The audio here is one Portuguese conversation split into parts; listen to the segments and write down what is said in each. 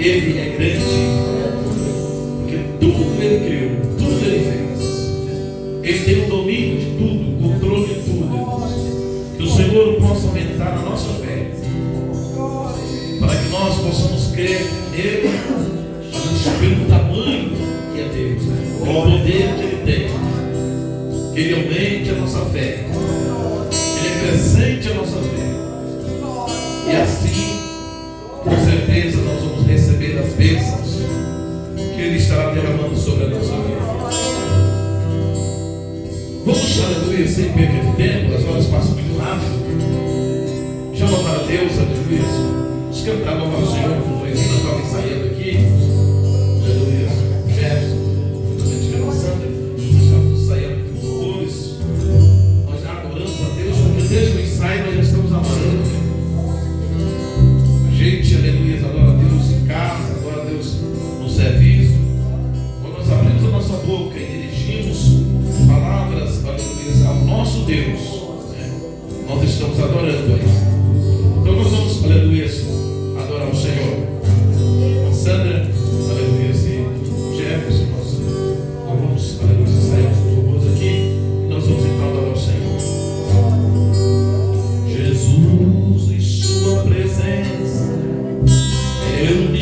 Ele é grande, porque tudo Ele criou, tudo Ele fez. Ele tem o domínio de tudo, o controle de tudo. Que o Senhor possa aumentar a nossa fé, para que nós possamos crer nele, pelo tamanho que é Deus, pelo poder que Ele tem. Que Ele aumente a nossa fé, que Ele acrescente a nossa fé, e assim, com certeza, nós vamos receber as bênçãos que Ele estará derramando sobre a nossa vida. Vamos, aleluia, sem perder tempo, as horas passam muito rápido. Chama para Deus, aleluia. Vamos cantar para o Senhor, com nós estamos ensaiando aqui. Aleluia. Verso, a gente vai Sandra, estamos ensaiando aqui com louvores. Nós já adoramos a Deus, porque desde o ensaio nós já estamos adorando. A gente, aleluia, adora a Deus em casa, adora a Deus no serviço. Quando nós abrimos a nossa boca e dirigimos palavras, aleluia, ao nosso Deus, nós estamos adorando a Ele. Então nós vamos, aleluia, adorar o Senhor. Sandra, aleluia, e Jefferson, nós vamos, aleluia, sairmos dos robôs aqui e nós vamos então adorar o Senhor. Jesus em sua presença eu me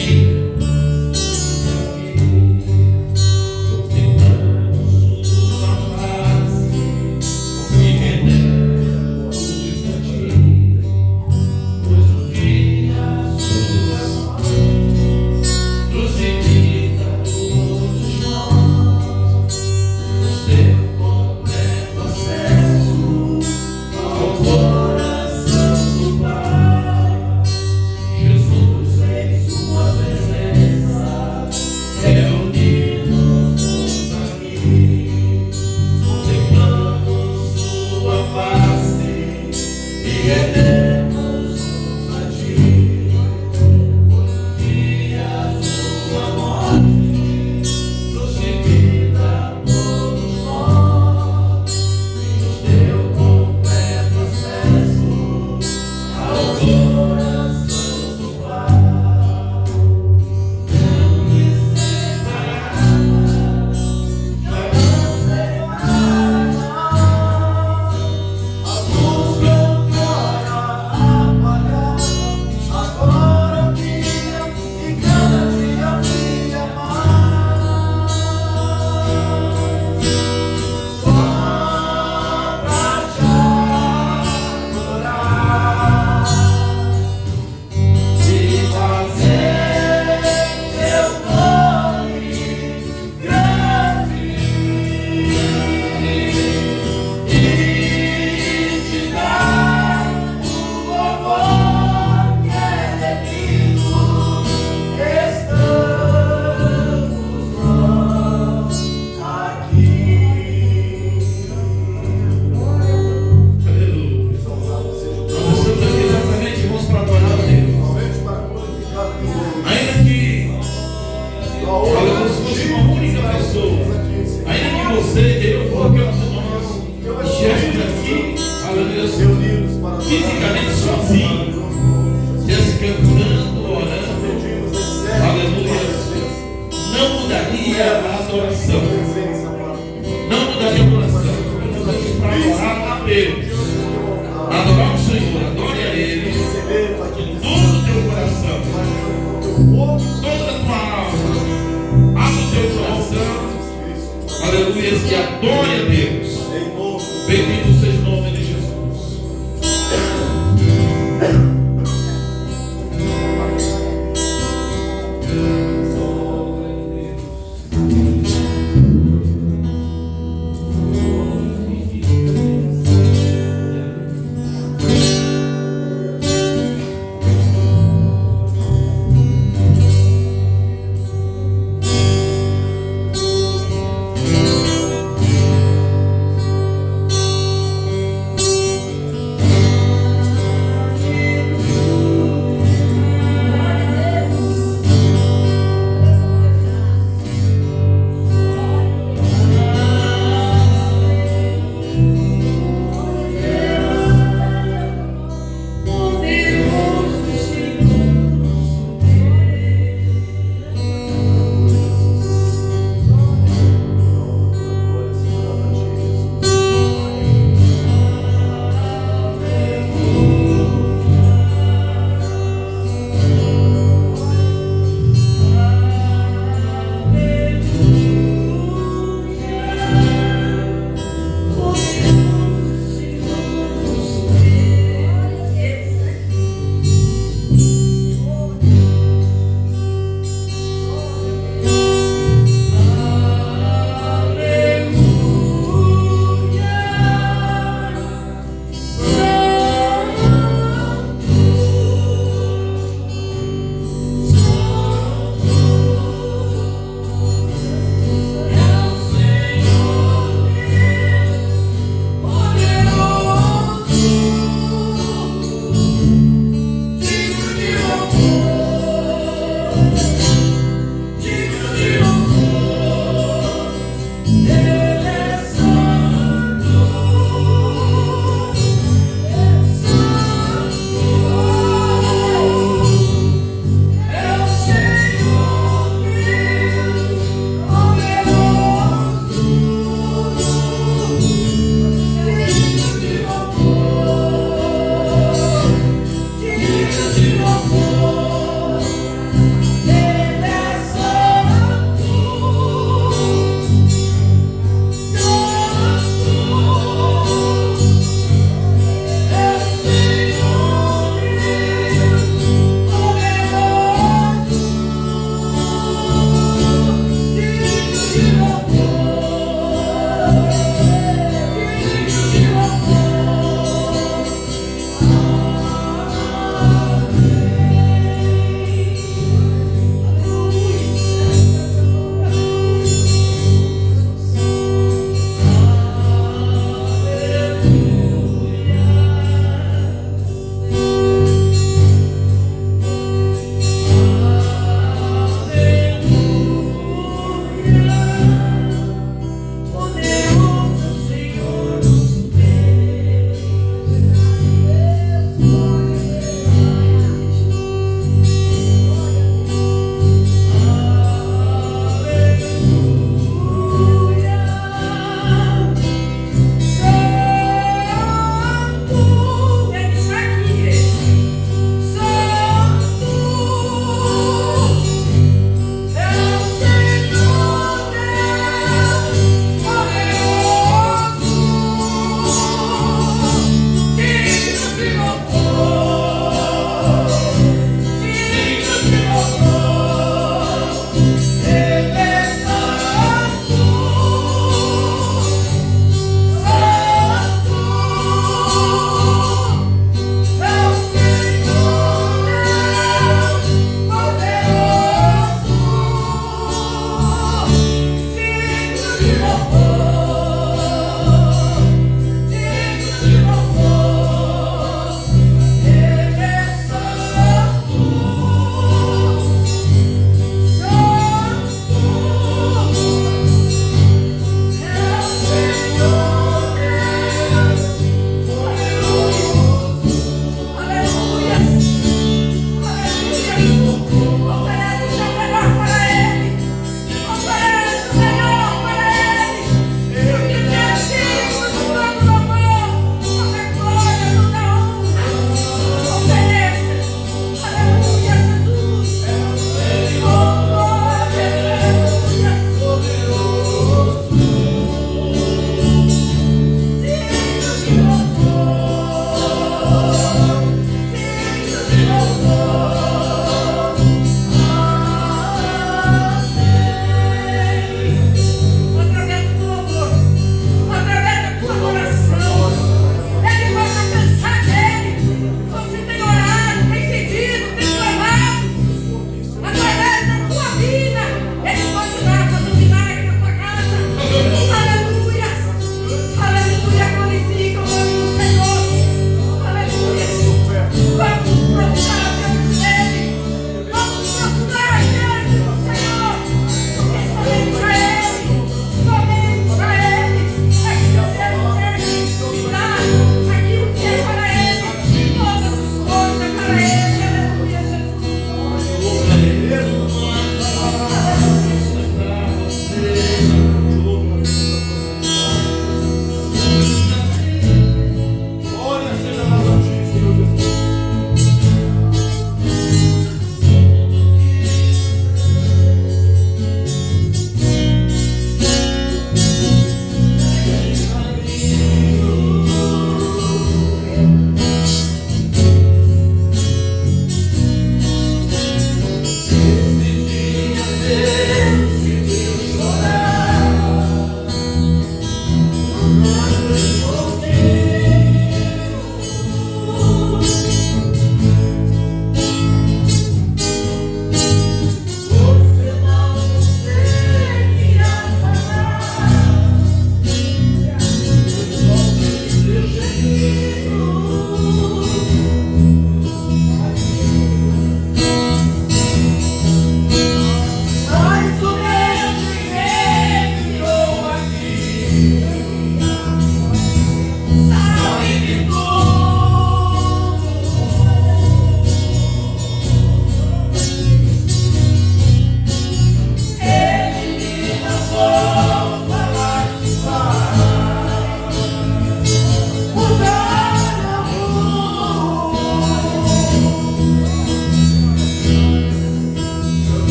fisicamente sozinho, Deus cantando, orando, aleluia, não mudaria a adoração, não mudaria a adoração, porque nós vamos para adorar a Deus, adorar o Senhor, adore a Ele, com todo o teu coração, toda a tua alma, abra o teu coração, aleluia, e adore a Deus. Bendito seja o nome de Jesus.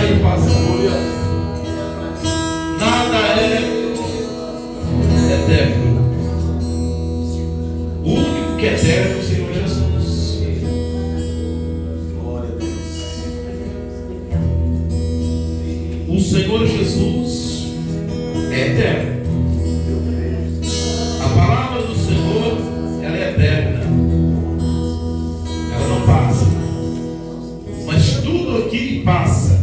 ir passando. Nada é eterno. O único que é eterno é o Senhor Jesus. Glória a Deus. O Senhor Jesus é eterno. A palavra do Senhor, ela é eterna. Ela não passa. Mas tudo aqui passa.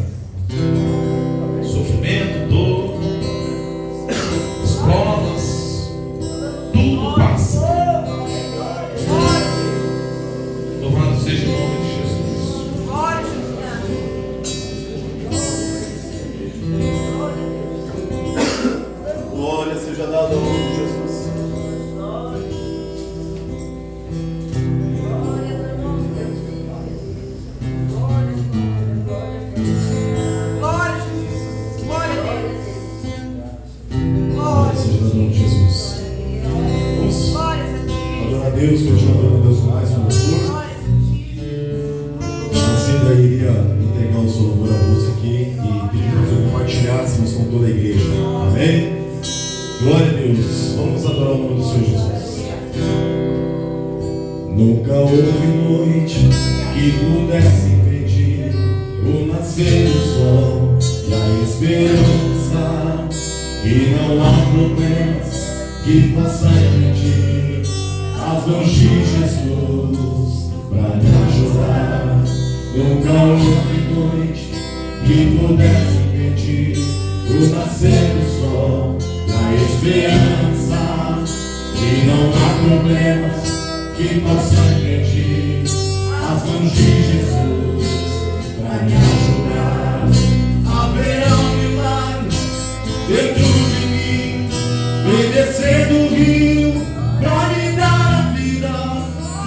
Sofrimento, dor, as provas, tudo passa. Louvado seja o nome de Jesus. Glória seja dada ao nome de Jesus. Deus, continuando a Deus mais um louvor. Assim daí iria entregar o seu louvor a você aqui e pedir para você compartilhar se nós com toda a igreja. Amém? Glória a Deus. Vamos adorar o nome do Senhor Jesus. Nunca houve noite que pudesse impedir o nascer do sol e a esperança. E não há problemas que possam impedir as mãos de Jesus para me ajudar. Nunca houve noite que pudesse impedir o nascer do sol da esperança. E não há problemas que possam impedir as mãos de Jesus para me ajudar. Haverão milagres dentro de mim, vem descer do rio para me dar a vida.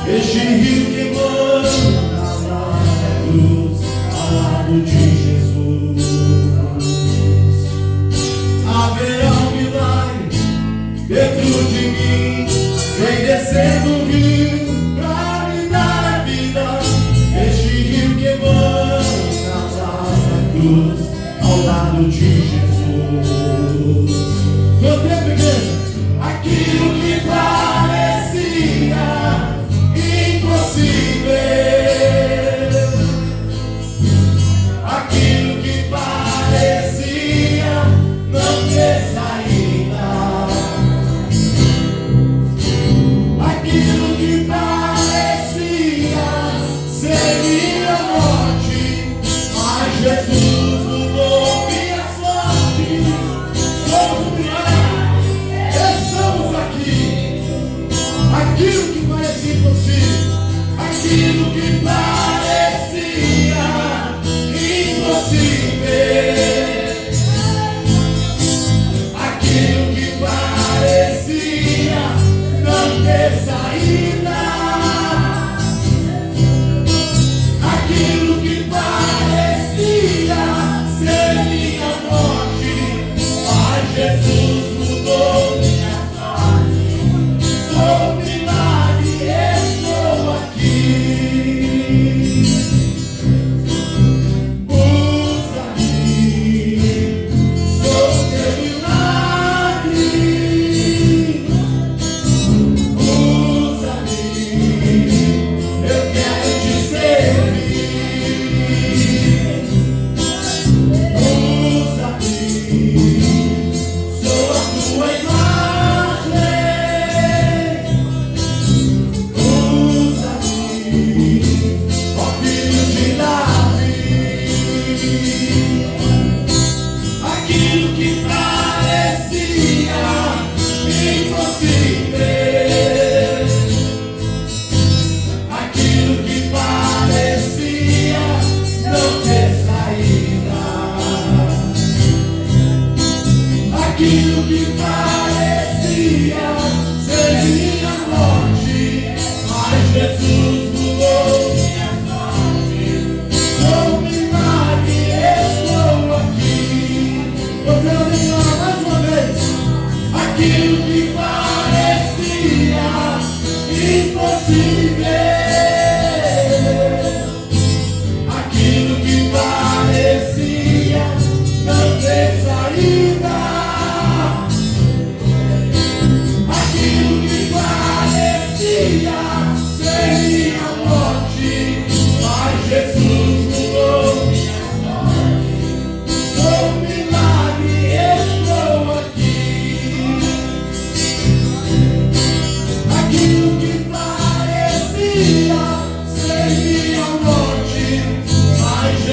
Este rio que manda na cruz ao lado de Jesus. Haverão milagres dentro de mim, vem descer do rio para me dar a vida. Este rio que manda na cruz ao lado de Jesus. Meu tempo, igreja. Aquilo que parecia impossível, aquilo que parecia não ter saída, aquilo que parecia ser minha morte, mas Jesus mudou minha sorte.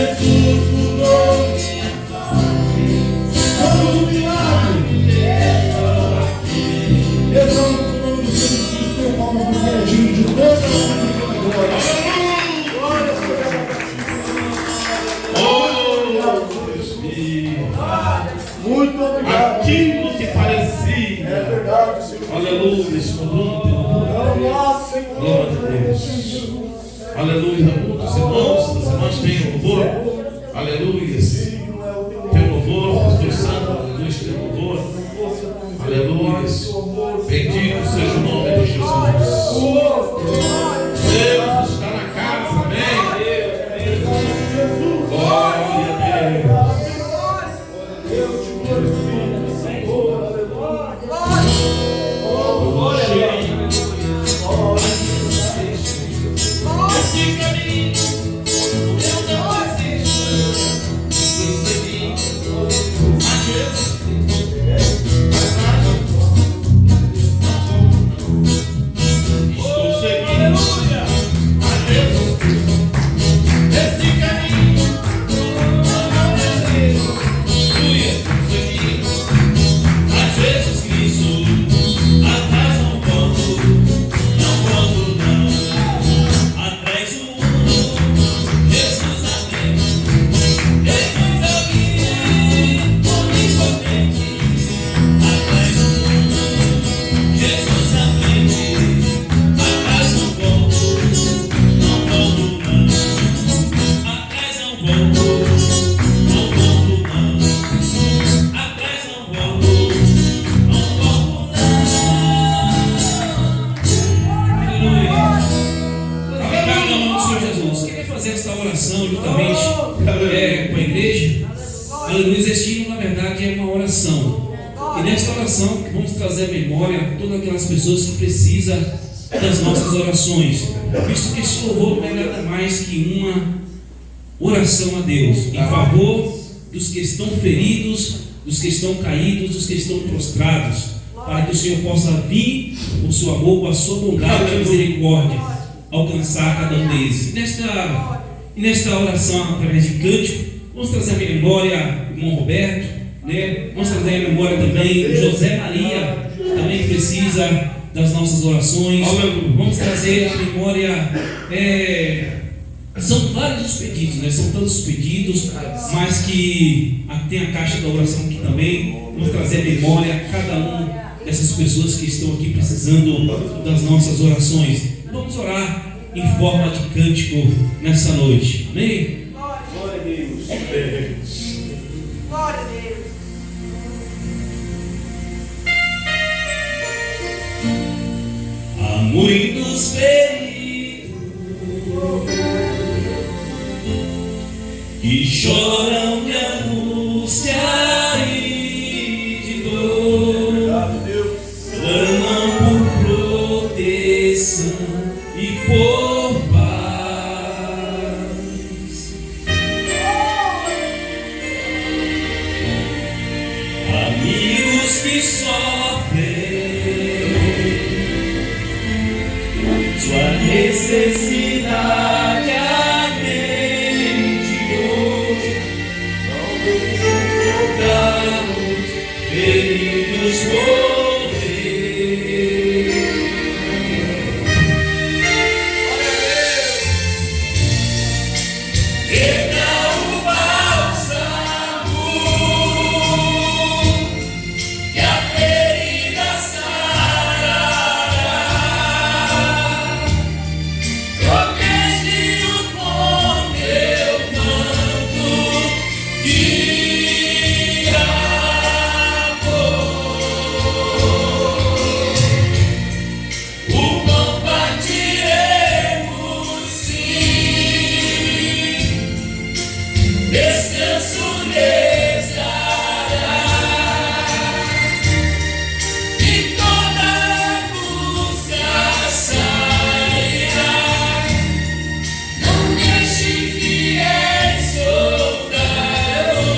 Jesus mudou minha sorte. Somos um milagre. Exalta o nome do Senhor Jesus, com palmas no queridinho de toda a sua glória. Muito obrigado. Aquilo que parecia. É verdade, Senhor. Aleluia. Explodindo teu nome. Glória a Deus. Aleluia. Muitos irmãos, as irmãs têm louvor. Aleluia. Tem louvor. Pastor Santo. Aleluia. Tem louvor. Aleluia. Bendito seja o nome de Jesus. Deus está na casa. Amém. Glória a Deus. Pessoas que precisam das nossas orações, visto que esse louvor não é nada mais que uma oração a Deus em favor dos que estão feridos, dos que estão caídos, dos que estão prostrados, para que o Senhor possa vir com sua amor, com a sua bondade e misericórdia, alcançar cada um deles. E nesta oração, através de cântico, vamos trazer à memória o irmão Roberto, né? Vamos trazer à memória também José Maria, também precisa das nossas orações. Vamos trazer à memória, são vários os pedidos, né? São tantos pedidos, mas que tem a caixa da oração aqui também. Vamos trazer à memória cada um dessas pessoas que estão aqui precisando das nossas orações. Vamos orar em forma de cântico nessa noite. Amém? Glória a Deus. Glória a Deus. Há muitos feridos que choram de angústia e de dor, clamam por proteção e por paz. Amigos que sofrem sua necessidade a mente hoje, soldados feridos morrer. Entra o bálsamo que a ferida sarará. Não deixe fiéis soldados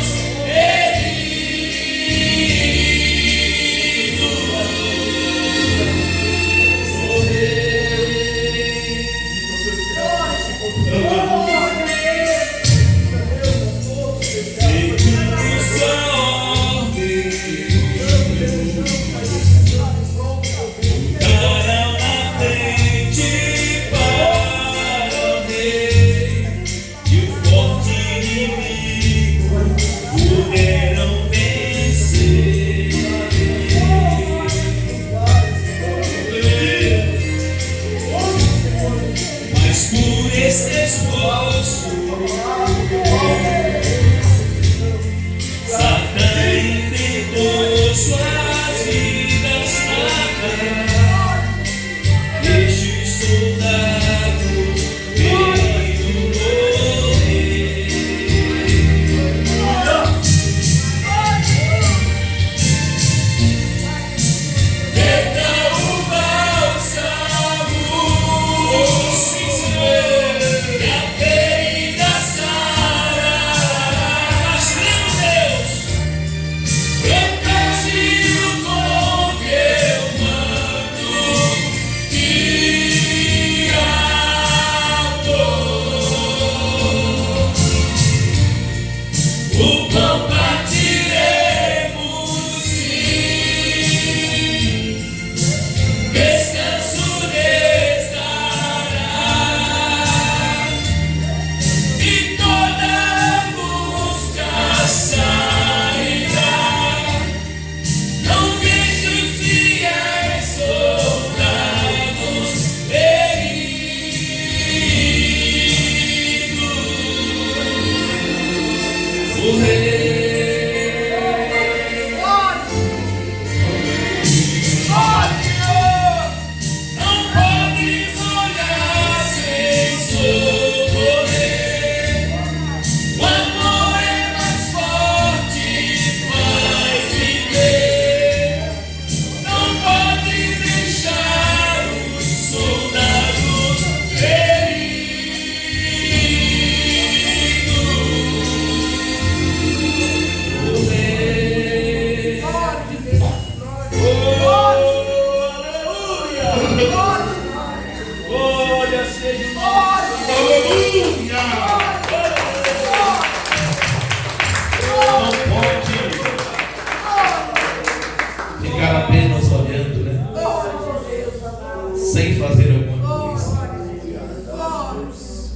Sem fazer alguma coisa.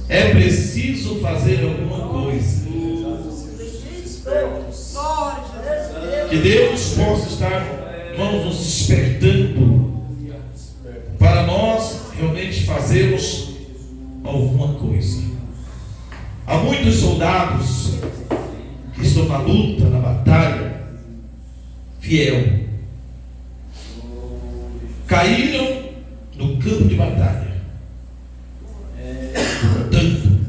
É preciso fazer alguma coisa. Que Deus possa estar, irmãos, nos despertando para nós realmente fazermos alguma coisa. Há muitos soldados que estão na luta, na batalha, fiel. Caíram no campo de batalha, lutando,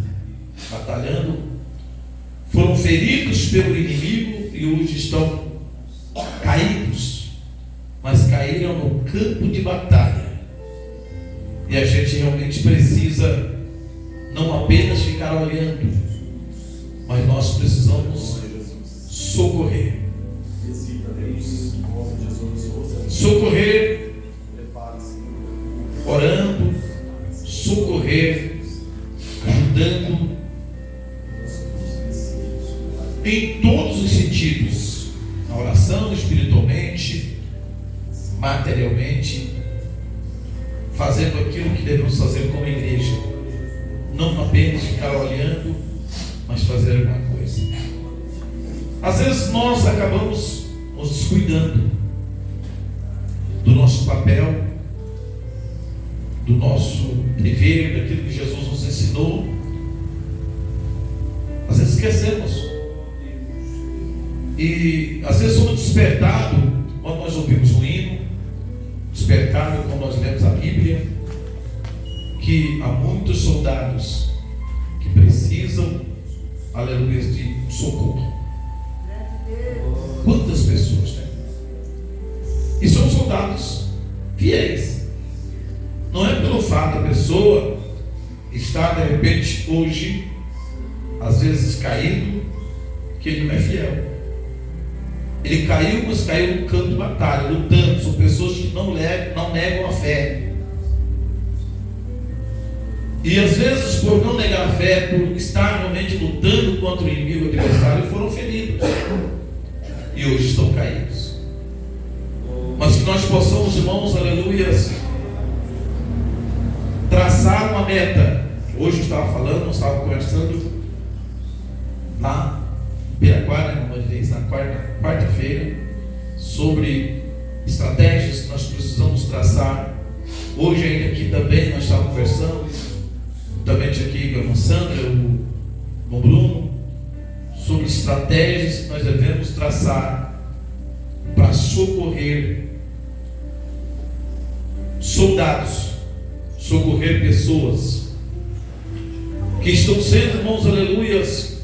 batalhando, foram feridos pelo inimigo e hoje estão caídos, mas caíram no campo de batalha. E a gente realmente precisa não apenas ficar olhando, mas nós precisamos socorrer. Socorrer, orando, socorrer, ajudando em todos os sentidos, na oração, espiritualmente, materialmente, fazendo aquilo que devemos fazer como igreja, não apenas ficar olhando, mas fazer alguma coisa. Às vezes nós acabamos nos descuidando do nosso papel, do nosso dever, daquilo que Jesus nos ensinou. Às vezes esquecemos. E às vezes somos despertados quando nós ouvimos um hino, despertados quando nós lemos a Bíblia, que há muitos soldados que precisam, aleluia, de socorro. Quantas pessoas, né? E são soldados fiéis. Não é pelo fato da pessoa estar de repente hoje, às vezes caído, que ele não é fiel. Ele caiu, mas caiu no campo de batalha, lutando. São pessoas que não negam a fé. E às vezes, por não negar a fé, por estar realmente lutando contra o inimigo adversário, foram feridos. E hoje estão caídos. Mas que nós possamos, irmãos, aleluias, traçar uma meta. Hoje eu estava falando, nós estávamos conversando na Piraquara, na quarta-feira, sobre estratégias que nós precisamos traçar. Hoje ainda aqui também nós estávamos conversando, juntamente aqui com a Sandra, o Bruno, sobre estratégias que nós devemos traçar para socorrer soldados, socorrer pessoas que estão sendo, irmãos, aleluias,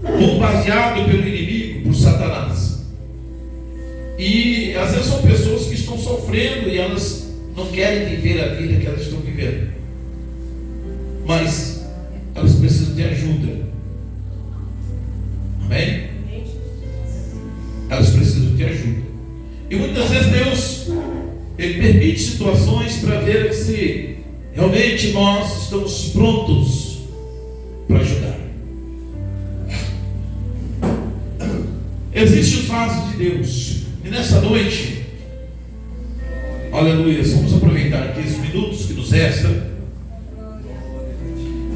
bombardeados pelo inimigo, por Satanás. E às vezes são pessoas que estão sofrendo e elas não querem viver a vida que elas estão vivendo, mas elas precisam de ajuda. Amém? Elas precisam de ajuda. E muitas vezes Deus, Ele permite situações para ver se realmente nós estamos prontos para ajudar. Existem os vasos de Deus. E nessa noite, aleluia, vamos aproveitar aqui esses minutos que nos restam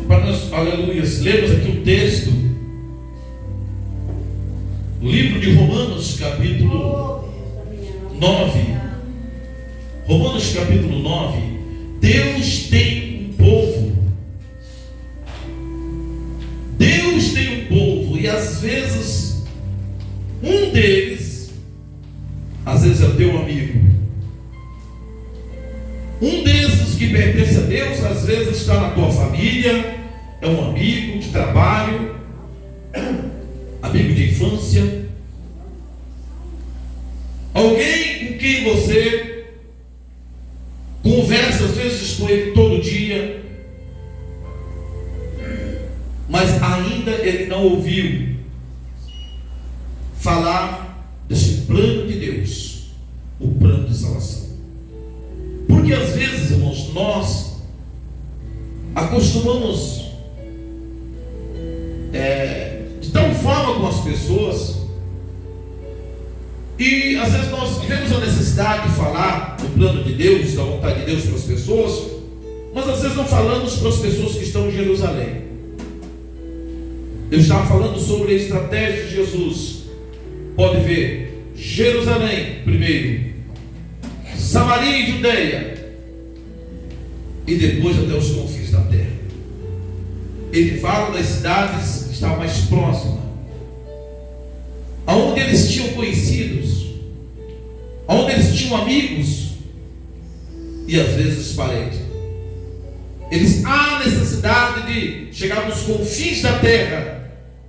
para nós, aleluia, lermos aqui um texto do livro de Romanos, capítulo 9. Romanos, capítulo 9. Deus tem um povo. Deus tem um povo, e às vezes teu amigo. Um desses que pertence a Deus, às vezes está na tua família, é um amigo de trabalho, amigo de infância, alguém com quem você conversa, às vezes com ele todo dia, mas ainda ele não ouviu falar desse plano de Deus, o plano de salvação. Porque às vezes, irmãos, nós acostumamos de tal forma com as pessoas, e às vezes nós temos a necessidade de falar do plano de Deus, da vontade de Deus para as pessoas, mas às vezes não falamos para as pessoas que estão em Jerusalém. Eu estava falando sobre a estratégia de Jesus. Pode ver, Jerusalém primeiro, Samaria e Judeia, e depois até os confins da terra. Ele fala das cidades que estavam mais próximas, aonde eles tinham conhecidos, aonde eles tinham amigos e às vezes parentes. Eles há necessidade de chegar nos confins da terra,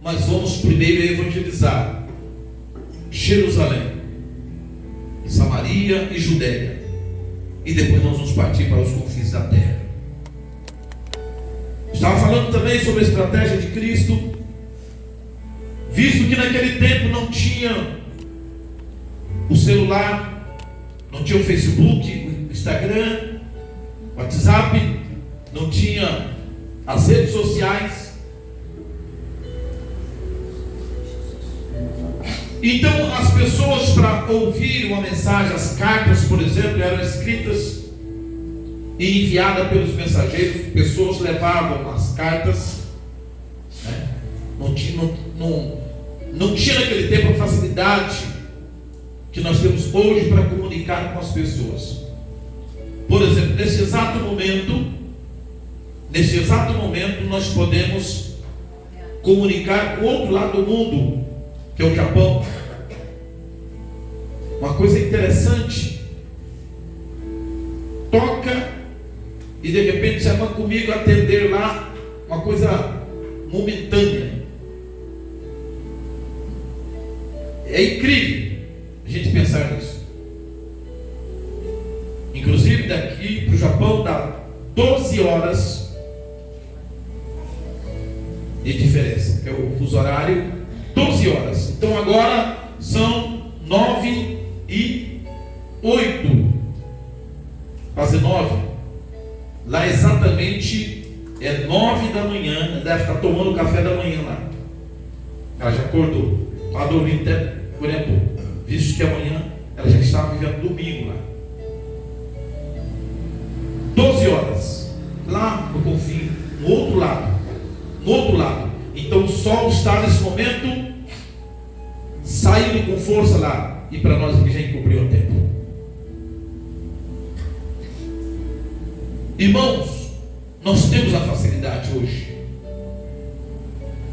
mas vamos primeiro evangelizar Jerusalém, Samaria e Judeia, e depois nós vamos partir para os confins da terra. Estava falando também sobre a estratégia de Cristo, visto que naquele tempo não tinha o celular, não tinha o Facebook, o Instagram, o WhatsApp, não tinha as redes sociais. Então as pessoas, para ouvir uma mensagem, as cartas, por exemplo, eram escritas e enviadas pelos mensageiros. Pessoas levavam as cartas, né? Não tinha naquele tempo a facilidade que nós temos hoje para comunicar com as pessoas. Por exemplo, nesse exato momento nós podemos comunicar com o outro lado do mundo, que é o Japão. Uma coisa interessante, toca e de repente chama comigo atender lá, uma coisa momentânea. É incrível a gente pensar nisso. Inclusive daqui para o Japão dá 12 horas de diferença, que é o fuso horário, 12 horas. Então agora são 9:08, quase 9. Lá exatamente é 9 da manhã. Deve estar tomando café da manhã lá. Ela já acordou, está dormindo até por exemplo, visto que amanhã ela já estava vivendo domingo lá. 12 horas lá no confim, no outro lado. Então o sol está nesse momento saindo com força lá, e para nós aqui já encobriu o tempo. Irmãos, nós temos a facilidade hoje.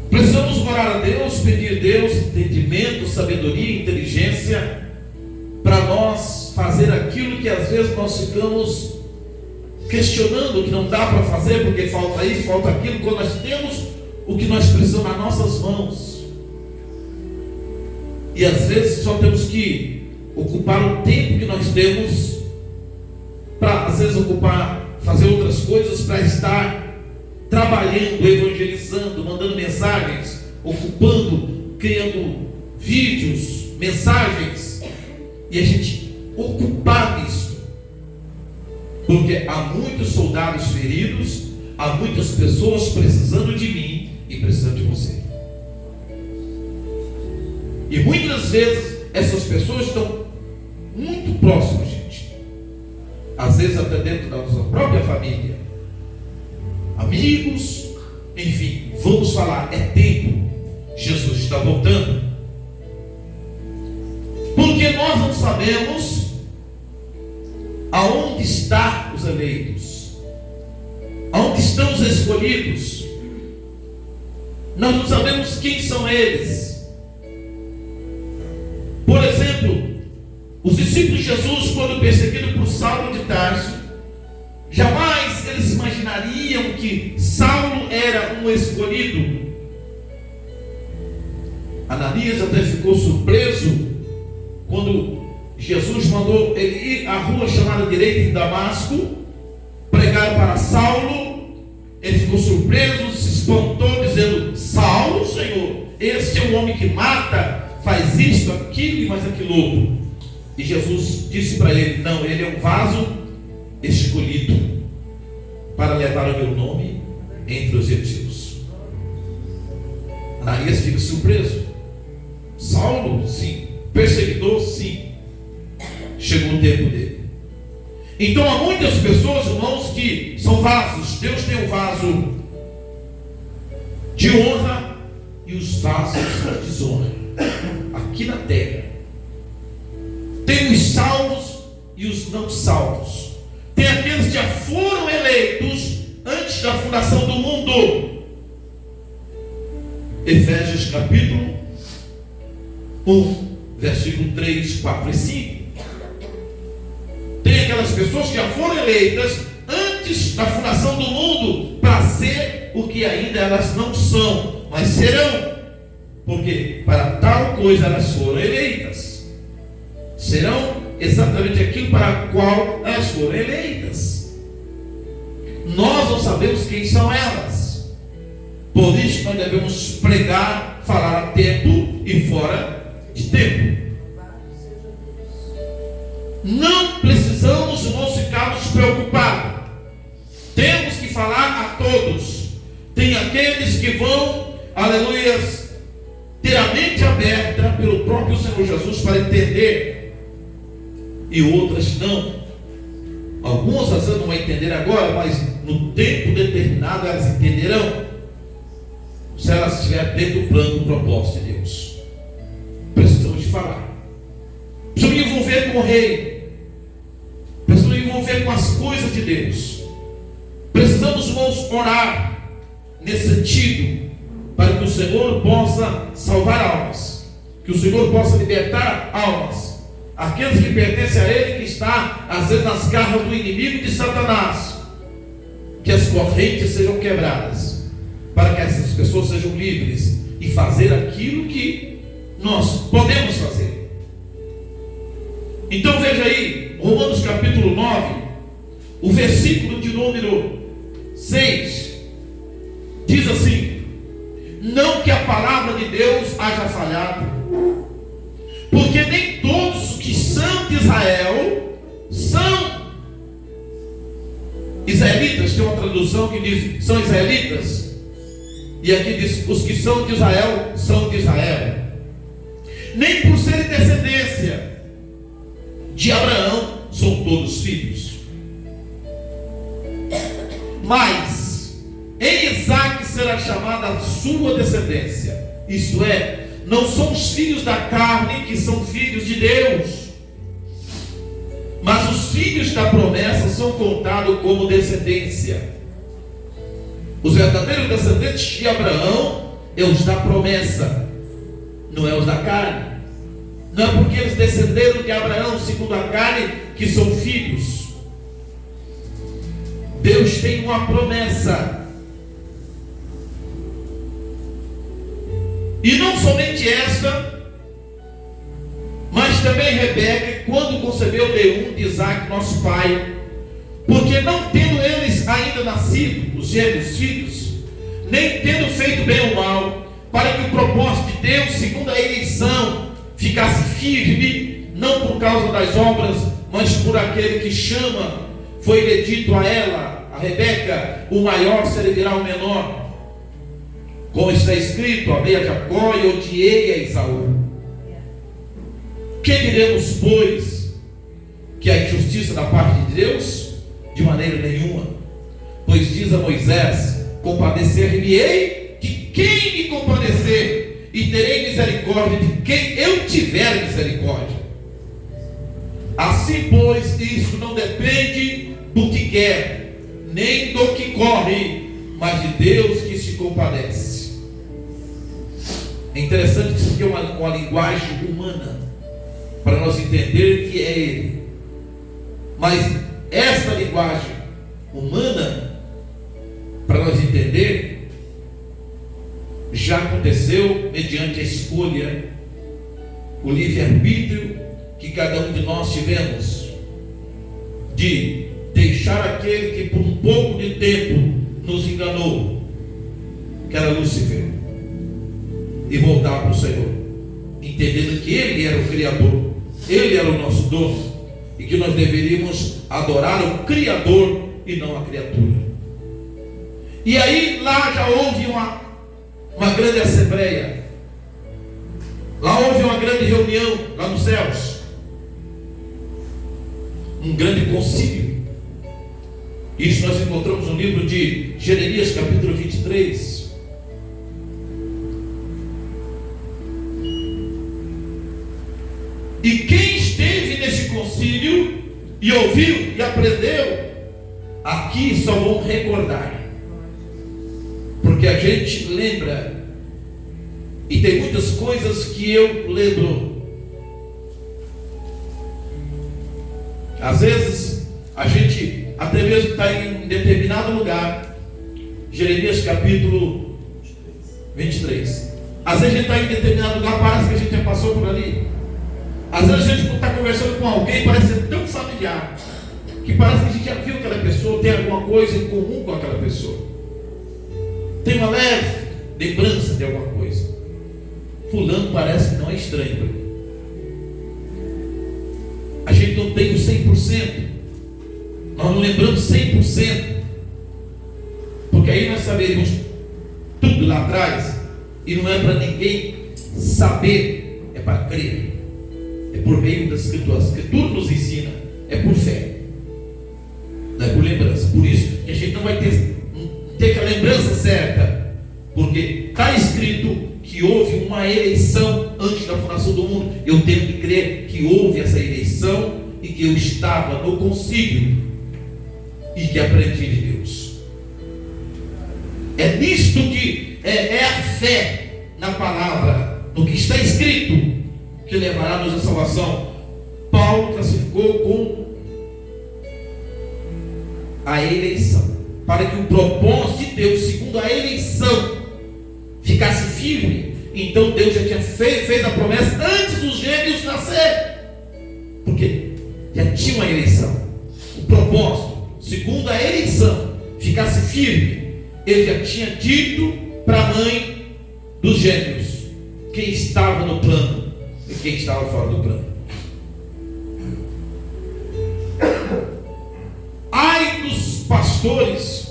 Precisamos orar a Deus, pedir a Deus entendimento, sabedoria, inteligência, para nós fazer aquilo que às vezes nós ficamos questionando, que não dá para fazer porque falta isso, falta aquilo, quando nós temos o que nós precisamos nas nossas mãos. E às vezes só temos que ocupar o tempo que nós temos para, às vezes, fazer outras coisas, para estar trabalhando, evangelizando, mandando mensagens, ocupando, criando vídeos, mensagens, e a gente ocupar nisso, porque há muitos soldados feridos, há muitas pessoas precisando de mim e precisando de você. E muitas vezes essas pessoas estão muito próximas, gente. Às vezes até dentro da nossa própria família, amigos, enfim, vamos falar, é tempo. Jesus está voltando. Porque nós não sabemos aonde estão os eleitos, aonde estão os escolhidos. Nós não sabemos quem são eles. Por exemplo, Os discípulos de Jesus, quando perseguidos por Saulo de Tarso, jamais eles imaginariam que Saulo era um escolhido. Ananias até ficou surpreso quando Jesus mandou ele ir à rua chamada direita em Damasco, pregar para Saulo. Ele ficou surpreso, se espantou, dizendo: Saulo, Senhor, este é um homem que mata, faz isto, aquilo e mais aquilo outro. E Jesus disse para ele: não, ele é um vaso escolhido para levar o meu nome entre os gentios. Ananias fica surpreso. Saulo, sim. Perseguidor, sim. Chegou o tempo dele. Então há muitas pessoas, irmãos, que são vasos. Deus tem um vaso de honra e os vasos de desonra aqui na terra. Tem os salvos e os não salvos. Tem aqueles que já foram eleitos antes da fundação do mundo. Efésios capítulo 1, versículo 3, 4 e 5. Tem aquelas pessoas que já foram eleitas antes da fundação do mundo para ser o que ainda elas não são, mas serão. Porque para tal coisa elas foram eleitas. Serão exatamente aquilo para o qual elas foram eleitas. Nós não sabemos quem são elas. Por isso nós devemos pregar, falar a tempo e fora de tempo. Não precisamos, irmãos, ficarmos preocupados. Temos que falar a todos. Tem aqueles que vão, aleluias, ter a mente aberta pelo próprio Senhor Jesus para entender, e outras não. Algumas às vezes não vão entender agora, mas no tempo determinado elas entenderão, se elas estiverem dentro do plano, do propósito de Deus. Precisamos de falar. Precisamos de envolver com o rei. Precisamos de envolver com as coisas de Deus. Precisamos, irmãos, orar nesse sentido, para que o Senhor possa salvar almas, que o Senhor possa libertar almas, aqueles que pertencem a Ele, que está às vezes nas garras do inimigo de Satanás, que as correntes sejam quebradas, para que essas pessoas sejam livres e fazer aquilo que nós podemos fazer. Então veja aí, Romanos capítulo 9, o versículo de número 6, diz assim: não que a palavra de Deus haja falhado, porque nem todos os que são de Israel são israelitas. Tem uma tradução que diz são israelitas, e aqui diz os que são de Israel são de Israel. Nem por serem descendência de Abraão são todos filhos, mas em Isaque será chamada a sua descendência. Isto é, não são os filhos da carne que são filhos de Deus, mas os filhos da promessa são contados como descendência. Os verdadeiros descendentes de Abraão é os da promessa, não é os da carne. Não é porque eles descenderam de Abraão segundo a carne que são filhos. Deus tem uma promessa, e não somente esta, mas também Rebeca, quando concebeu Leum de Isaque, nosso pai, porque não tendo eles ainda nascido, os gêmeos filhos, nem tendo feito bem ou mal, para que o propósito de Deus, segundo a eleição, ficasse firme, não por causa das obras, mas por aquele que chama, foi-lhe dito a ela, a Rebeca: o maior servirá ao menor. Como está escrito: amei a Jacó e odiei a Esaú. Que diremos, pois? Que a injustiça da parte de Deus? De maneira nenhuma. Pois diz a Moisés: compadecer-me-ei de quem me compadecer, e terei misericórdia de quem eu tiver misericórdia. Assim, pois, isso não depende do que quer, nem do que corre, mas de Deus que se compadece. É interessante que isso aqui é uma linguagem humana. para nós entender que é Ele. Mas esta linguagem humana, para nós entender, já aconteceu mediante a escolha, o livre-arbítrio que cada um de nós tivemos, de deixar aquele que por um pouco de tempo nos enganou, que era Lúcifer, e voltar para o Senhor, entendendo que Ele era o Criador, Ele era o nosso dono, e que nós deveríamos adorar o Criador e não a criatura. E aí lá já houve uma grande assembleia, lá houve uma grande reunião, lá nos céus, um grande concílio. Isso nós encontramos no livro de Jeremias, capítulo 23. E quem esteve nesse concílio e ouviu e aprendeu, aqui só vão recordar, porque a gente lembra, e tem muitas coisas que eu lembro. Às vezes a gente até mesmo está em determinado lugar. Jeremias capítulo 23. Às vezes a gente está em determinado lugar, parece que a gente já passou por ali. Às vezes a gente está conversando com alguém, parece ser tão familiar, que parece que a gente já viu aquela pessoa, tem alguma coisa em comum com aquela pessoa, tem uma leve lembrança de alguma coisa. Fulano parece que não é estranho para mim. A gente não tem o 100%, nós não lembramos 100%, porque aí nós saberemos tudo lá atrás, e não é para ninguém saber, é para crer. É por meio das escrituras. A escritura nos ensina, é por fé, não é por lembrança. Por isso que a gente não vai ter aquela lembrança certa, porque está escrito que houve uma eleição antes da fundação do mundo. Eu tenho que crer que houve essa eleição e que eu estava no concílio e que aprendi de Deus. É nisto que é a fé na palavra, no que está escrito, que levará-nos à salvação. Paulo classificou com a eleição, para que o propósito de Deus, segundo a eleição, ficasse firme. Então Deus já tinha fez a promessa antes dos gêmeos nascer, porque já tinha uma eleição. O propósito, segundo a eleição, ficasse firme. Ele já tinha dito para a mãe dos gêmeos quem estava no plano e quem estava fora do plano. Ai dos pastores.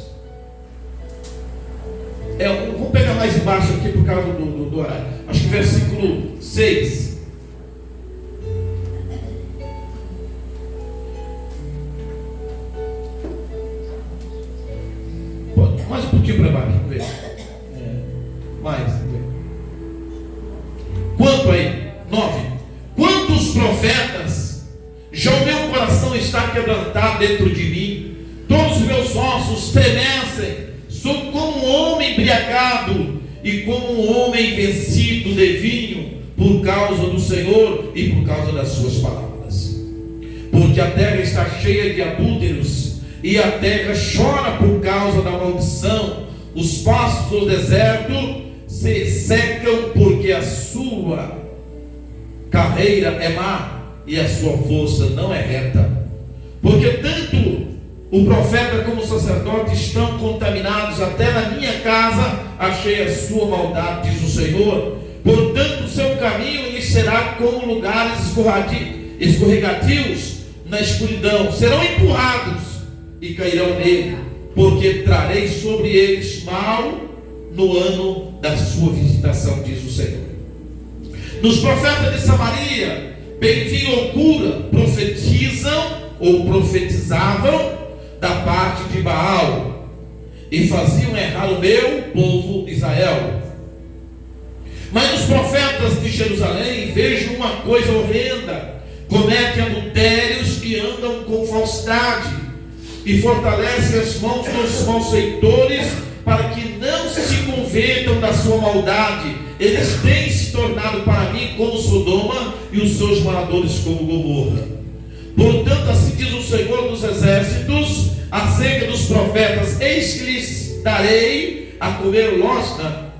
Vou pegar mais embaixo aqui por causa do horário. Acho que versículo 6. Mais um pouquinho para baixo, vamos ver. Mais. Quanto aí? 9. Quantos profetas, já o meu coração está quebrantado dentro de mim, todos os meus ossos tremecem, sou como um homem embriagado e como um homem vencido de vinho, por causa do Senhor e por causa das suas palavras. Porque a terra está cheia de adúlteros, e a terra chora por causa da maldição. Os pastos do deserto se secam, porque a sua carreira é má e a sua força não é reta. Porque tanto o profeta como o sacerdote estão contaminados, até na minha casa achei a sua maldade, diz o Senhor. Portanto o seu caminho lhes será como lugares escorregadios na escuridão, serão empurrados e cairão nele, porque trarei sobre eles mal no ano da sua visitação, diz o Senhor. Nos profetas de Samaria, bem vi loucura, profetizam ou profetizavam da parte de Baal, e faziam errar o meu povo Israel. Mas nos profetas de Jerusalém vejo uma coisa horrenda: cometem adultérios e andam com falsidade, e fortalecem as mãos dos malfeitores, para que não se convertam da sua maldade. Eles têm se tornado para mim como Sodoma, e os seus moradores como Gomorra. Portanto, assim diz o Senhor dos Exércitos acerca dos profetas: eis que lhes darei a comer losna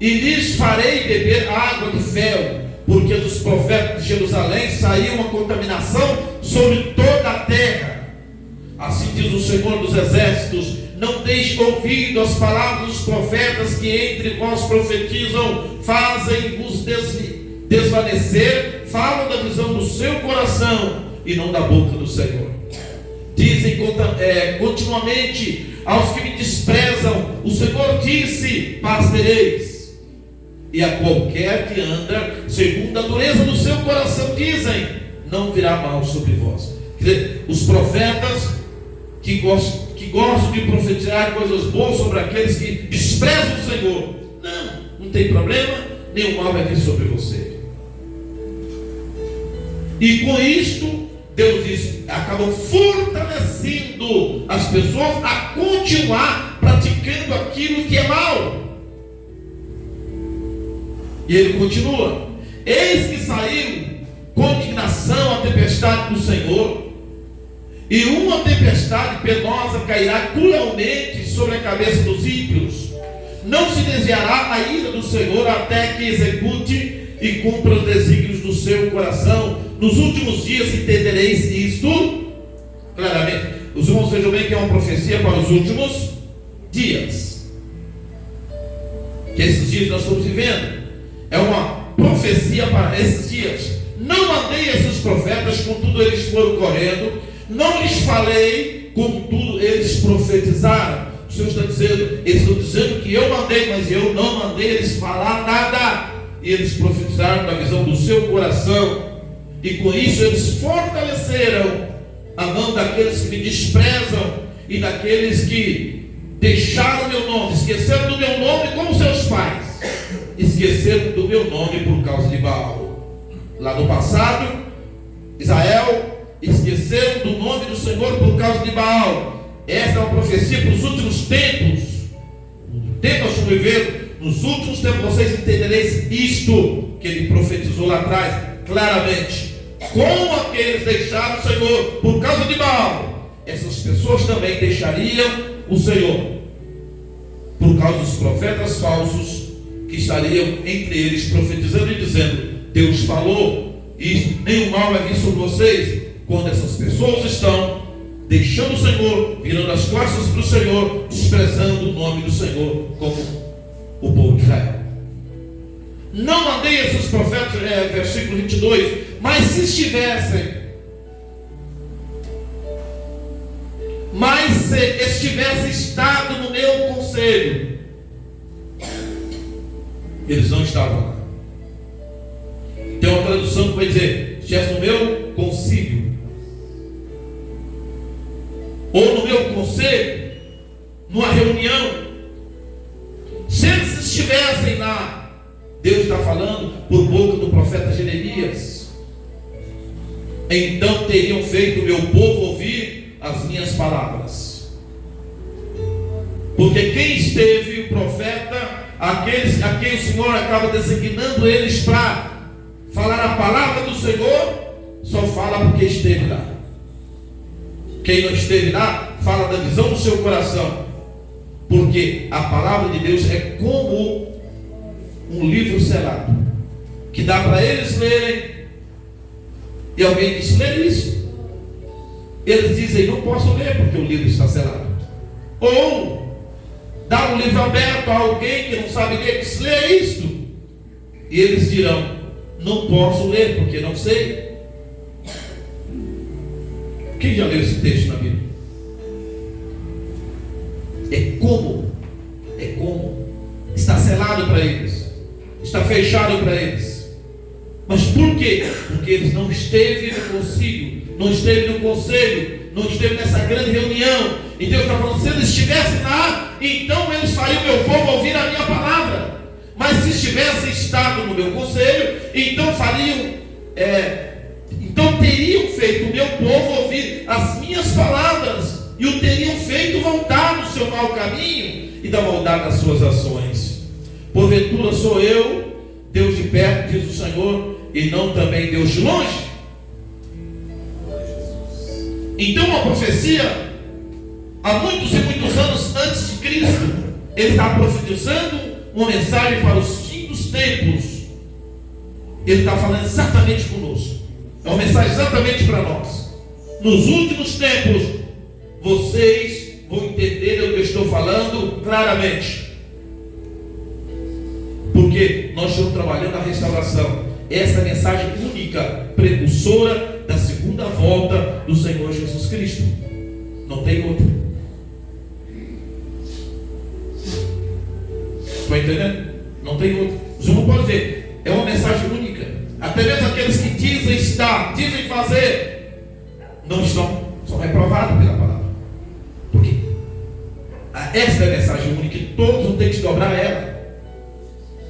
e lhes farei beber água de fel, porque dos profetas de Jerusalém saiu uma contaminação sobre toda a terra. Assim diz o Senhor dos Exércitos: não deixe ouvido as palavras dos profetas que entre vós profetizam, fazem-vos desvanecer, falam da visão do seu coração e não da boca do Senhor. Dizem continuamente aos que me desprezam: o Senhor disse, paz tereis. E a qualquer que anda segundo a dureza do seu coração, dizem, não virá mal sobre vós. Quer dizer, os profetas que gostam de profetizar coisas boas sobre aqueles que desprezam o Senhor, não tem problema, nenhum mal vai vir sobre você. E com isto, Deus diz, acabam fortalecendo as pessoas a continuar praticando aquilo que é mal. E ele continua: eis que saiu com indignação a tempestade do Senhor, e uma tempestade penosa cairá cruelmente sobre a cabeça dos ímpios. Não se desviará a ira do Senhor até que execute e cumpra os desígnios do seu coração. Nos últimos dias entendereis isto claramente. Os irmãos vejam bem que é uma profecia para os últimos dias, que esses dias nós estamos vivendo. É uma profecia para esses dias. Não mandei esses profetas, contudo eles foram correndo. Não lhes falei, contudo eles profetizaram. O Senhor está dizendo, eles estão dizendo que eu mandei, mas eu não mandei eles falar nada. E eles profetizaram da visão do seu coração. E com isso eles fortaleceram a mão daqueles que me desprezam e daqueles que deixaram o meu nome, esqueceram do meu nome como seus pais. Esqueceram do meu nome por causa de Baal. Lá no passado, Israel esqueceram do nome do Senhor por causa de Baal. Esta é uma profecia para os últimos tempos. No tempo nós estamos vivendo, nos últimos tempos vocês entendereis isto que ele profetizou lá atrás, claramente. Como aqueles deixaram o Senhor por causa de Baal, essas pessoas também deixariam o Senhor por causa dos profetas falsos que estariam entre eles profetizando e dizendo: Deus falou, e nenhum mal vai vir sobre vocês. Quando essas pessoas estão deixando o Senhor, virando as costas para o Senhor, desprezando o nome do Senhor, como o povo de Israel. Não mandei esses profetas, versículo 22, mas se estivessem estado no meu conselho. Eles não estavam lá. Tem uma tradução que vai dizer: estivesse no meu concílio, ou no meu conselho, numa reunião. Se eles estivessem lá, Deus está falando por boca do profeta Jeremias, então teriam feito o meu povo ouvir as minhas palavras. Porque quem esteve, o profeta, aqueles a quem o Senhor acaba designando eles para falar a palavra do Senhor, só fala porque esteve lá. Quem não esteve lá, fala da visão do seu coração. Porque a palavra de Deus é como um livro selado, que dá para eles lerem, e alguém diz: lê isso. Eles dizem: não posso ler porque o livro está selado. Ou dá um livro aberto a alguém que não sabe ler, diz: lê isto, e eles dirão: não posso ler porque não sei. Quem já leu esse texto na Bíblia? É como está selado para eles, está fechado para eles. Mas por quê? Porque eles não esteve no concílio, não esteve no conselho, não esteve nessa grande reunião. E Deus está falando: se eles estivessem lá, então eles fariam o meu povo ouvir a minha palavra. Mas se estivessem estado no meu conselho, então então teriam feito o meu povo ouvir as minhas palavras, e o teriam feito voltar do seu mau caminho e da maldade das suas ações. Porventura sou eu, Deus de perto, diz o Senhor, e não também Deus de longe? Então a profecia, há muitos e muitos anos antes de Cristo, ele está profetizando uma mensagem para os fins dos tempos. Ele está falando exatamente conosco. É uma mensagem exatamente para nós. Nos últimos tempos, vocês vão entender o que eu estou falando claramente. Porque nós estamos trabalhando a restauração. Essa é a mensagem única, precursora da segunda volta do Senhor Jesus Cristo. Não tem outra. Está entendendo? Não tem outra. Os irmãos podem dizer, é uma mensagem única. Até mesmo aqueles que dizem estar, dizem fazer, não estão, são reprovados pela palavra. Por quê? Esta é a mensagem única e todos vão ter que se dobrar a ela.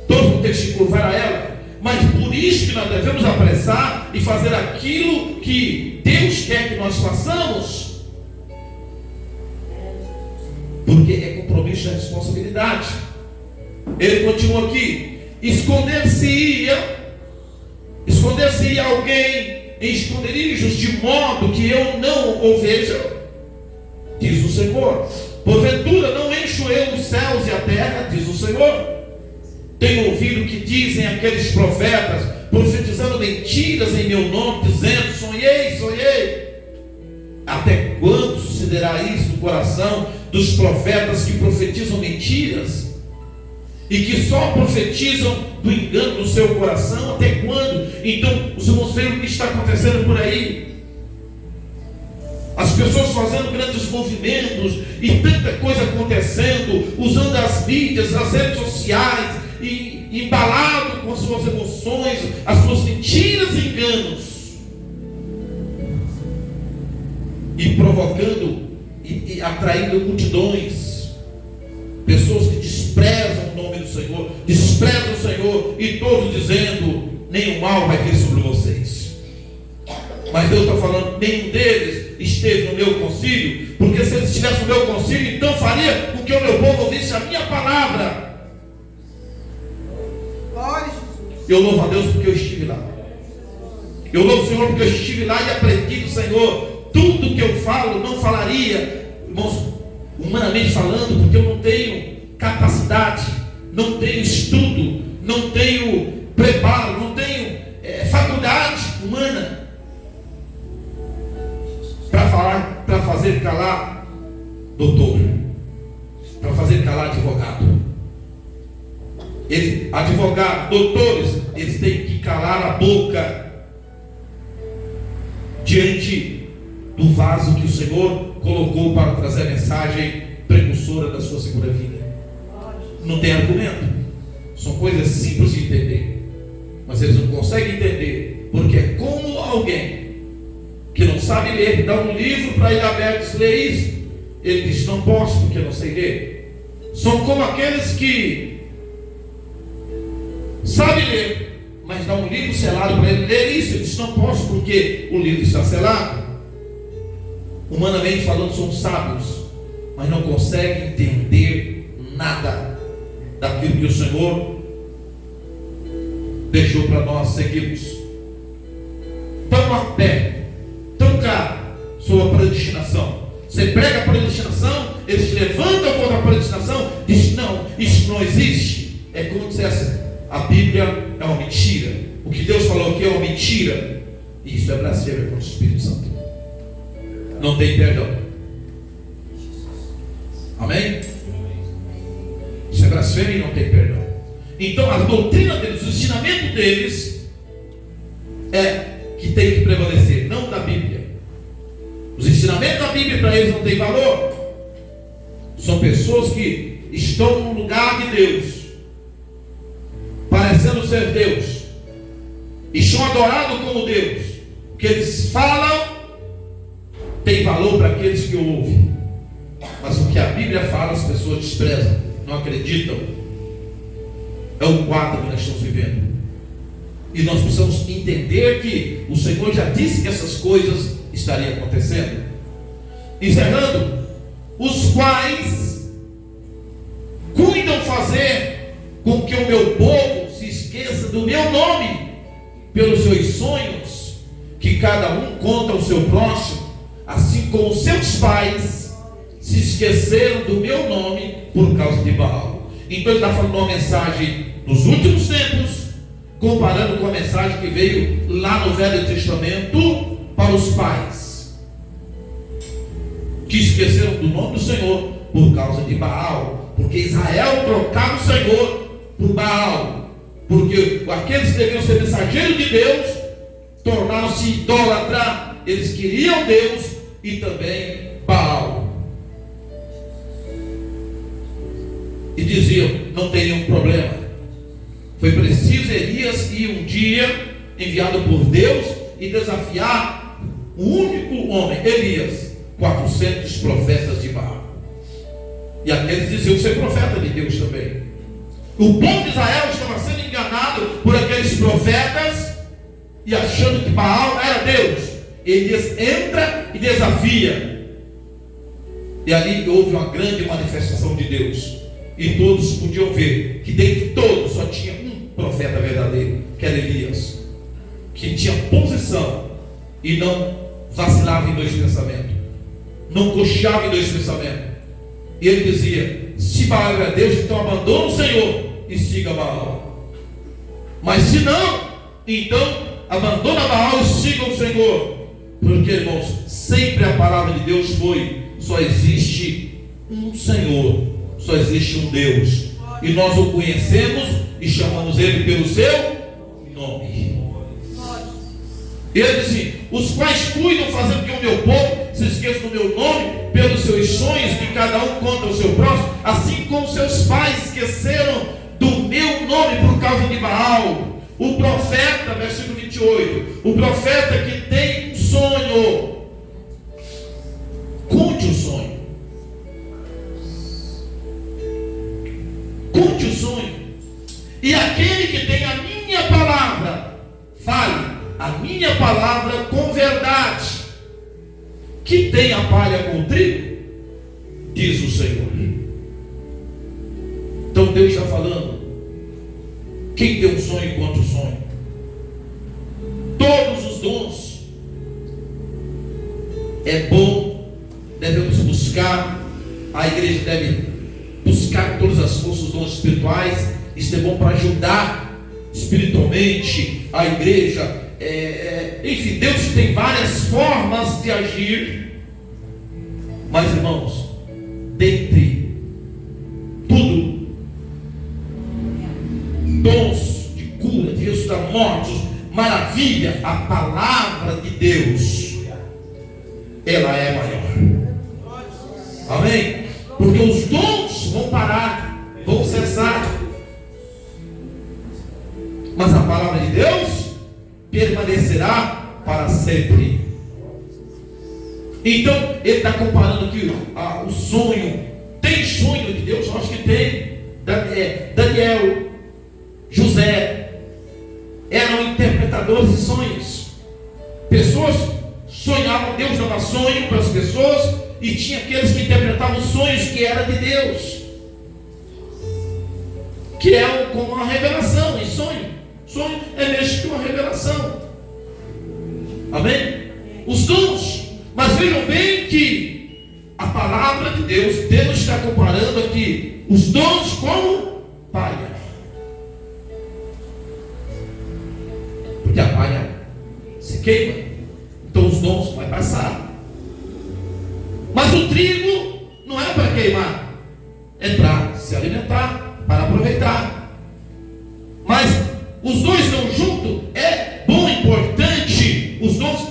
Todos vão ter que se curvar a ela. Mas por isso que nós devemos apressar e fazer aquilo que Deus quer que nós façamos. Porque é compromisso e responsabilidade. Ele continua aqui. Esconder-se-ia alguém em esconderijos, de modo que eu não o veja, diz o Senhor. Porventura não encho eu os céus e a terra, diz o Senhor. Tenho ouvido que dizem aqueles profetas, profetizando mentiras em meu nome, dizendo, sonhei. Até quando sucederá isso no coração dos profetas que profetizam mentiras? E que só profetizam do engano do seu coração? Até quando? Então, os irmãos veem o que está acontecendo por aí. As pessoas fazendo grandes movimentos e tanta coisa acontecendo, usando as mídias, as redes sociais, e embalado com as suas emoções, as suas mentiras e enganos, e provocando e atraindo multidões, pessoas que desprezam o nome do Senhor, desprezam o Senhor, e todos dizendo, nenhum mal vai vir sobre vocês. Mas Deus está falando, nenhum deles esteve no meu concílio, porque se eles estivessem no meu concílio, então faria com que o meu povo ouvisse a minha palavra. Eu louvo a Deus porque eu estive lá. Eu louvo o Senhor porque eu estive lá e aprendi do Senhor. Tudo que eu falo, não falaria, irmãos, humanamente falando, porque eu não tenho capacidade, não tenho estudo, não tenho preparo, não tenho faculdade humana para falar, para fazer calar doutor, para fazer calar advogado. Advogados, doutores, eles têm que calar a boca diante do vaso que o Senhor colocou para trazer a mensagem precursora da sua segunda vinda. Não tem argumento, são coisas simples de entender, mas eles não conseguem entender, porque é como alguém que não sabe ler, dá um livro para ele aberto, ler isso, ele diz, não posso porque não sei ler. São como aqueles que sabe ler, mas dá um livro selado para ele ler isso, ele diz, não posso porque o livro está selado. Humanamente falando, são sábios, mas não conseguem entender nada daquilo que o Senhor deixou para nós seguirmos. Estão a pé, estão cá, sua predestinação. Você prega a predestinação, eles levantam contra a predestinação, diz, não, isso não existe. É como se a Bíblia é uma mentira. O que Deus falou aqui é uma mentira. E isso é blasfêmia contra o Espírito Santo. Não tem perdão. Amém? Isso é blasfêmia e não tem perdão. Então a doutrina deles, o ensinamento deles é que tem que prevalecer, não da Bíblia. Os ensinamentos da Bíblia para eles não têm valor. São pessoas que estão no lugar de Deus, parecendo ser Deus, e são adorados como Deus. O que eles falam tem valor para aqueles que ouvem, mas o que a Bíblia fala as pessoas desprezam, não acreditam. É o quadro que nós estamos vivendo, e nós precisamos entender que o Senhor já disse que essas coisas estariam acontecendo. Encerrando, os quais cuidam fazer com que o meu povo se esqueça do meu nome. pelos seus sonhos, que cada um conta ao seu próximo, assim como seus pais se esqueceram do meu nome por causa de Baal. Então ele está falando uma mensagem dos últimos tempos, comparando com a mensagem que veio lá no Velho Testamento para os pais, que esqueceram do nome do Senhor por causa de Baal, porque Israel trocava o Senhor por Baal, porque aqueles que deviam ser mensageiros de Deus tornaram-se idólatras. Eles queriam Deus e também Baal, e diziam: não tem nenhum problema. Foi preciso Elias ir um dia, enviado por Deus, e desafiar o único homem, Elias, 400 profetas de Baal. E aqueles diziam ser profeta de Deus também. O povo de Israel estava sendo enganado por aqueles profetas e achando que Baal era Deus. Elias entra e desafia, e ali houve uma grande manifestação de Deus, e todos podiam ver que dentre todos só tinha um profeta verdadeiro, que era Elias, que tinha posição e não vacilava em dois pensamentos, não cocheava em dois pensamentos. E ele dizia: se Baal é Deus, então abandona o Senhor e siga Baal. Mas se não, então abandona Baal e siga o Senhor. Porque, irmãos, sempre a palavra de Deus foi: só existe um Senhor, só existe um Deus, e nós o conhecemos e chamamos ele pelo seu nome. Ele disse: os quais cuidam, fazendo que o meu povo se esqueça do meu nome, pelos seus sonhos, que cada um conta o seu próximo, assim como seus pais esqueceram do meu nome por causa de Baal. O profeta, versículo 28, o profeta que tem um sonho, conte o sonho, conte o sonho, e aquele que tem a minha palavra, fale a minha palavra com verdade. Que tem a palha com o trigo, diz o Senhor. Então Deus está falando: quem tem um sonho, conta o sonho. Todos os dons é bom, devemos buscar. A igreja deve buscar todas as forças, os dons espirituais. Isso é bom para ajudar espiritualmente a igreja. Enfim, Deus tem várias formas de agir. Mas, irmãos, dentre tudo, dons de cura, de ressuscitar mortos, maravilha, a palavra de Deus, ela é maior. Amém? Porque os dons vão parar, vão cessar, mas a palavra de Deus permanecerá para sempre. Então ele está comparando aqui o sonho. Tem sonho de Deus? Eu acho que tem. Daniel, José eram interpretadores de sonhos. Pessoas sonhavam, Deus dava sonho para as pessoas, e tinha aqueles que interpretavam sonhos que era de Deus, que é como uma revelação. E sonho é mesmo que uma revelação. Amém? Os dons. Mas vejam bem que a palavra de Deus está comparando aqui os dons como palha. Porque a palha se queima, então os dons vão passar. Mas o trigo não é para queimar, é para se alimentar, para aproveitar. Mas os dois estão juntos, é bom, importante. Os dons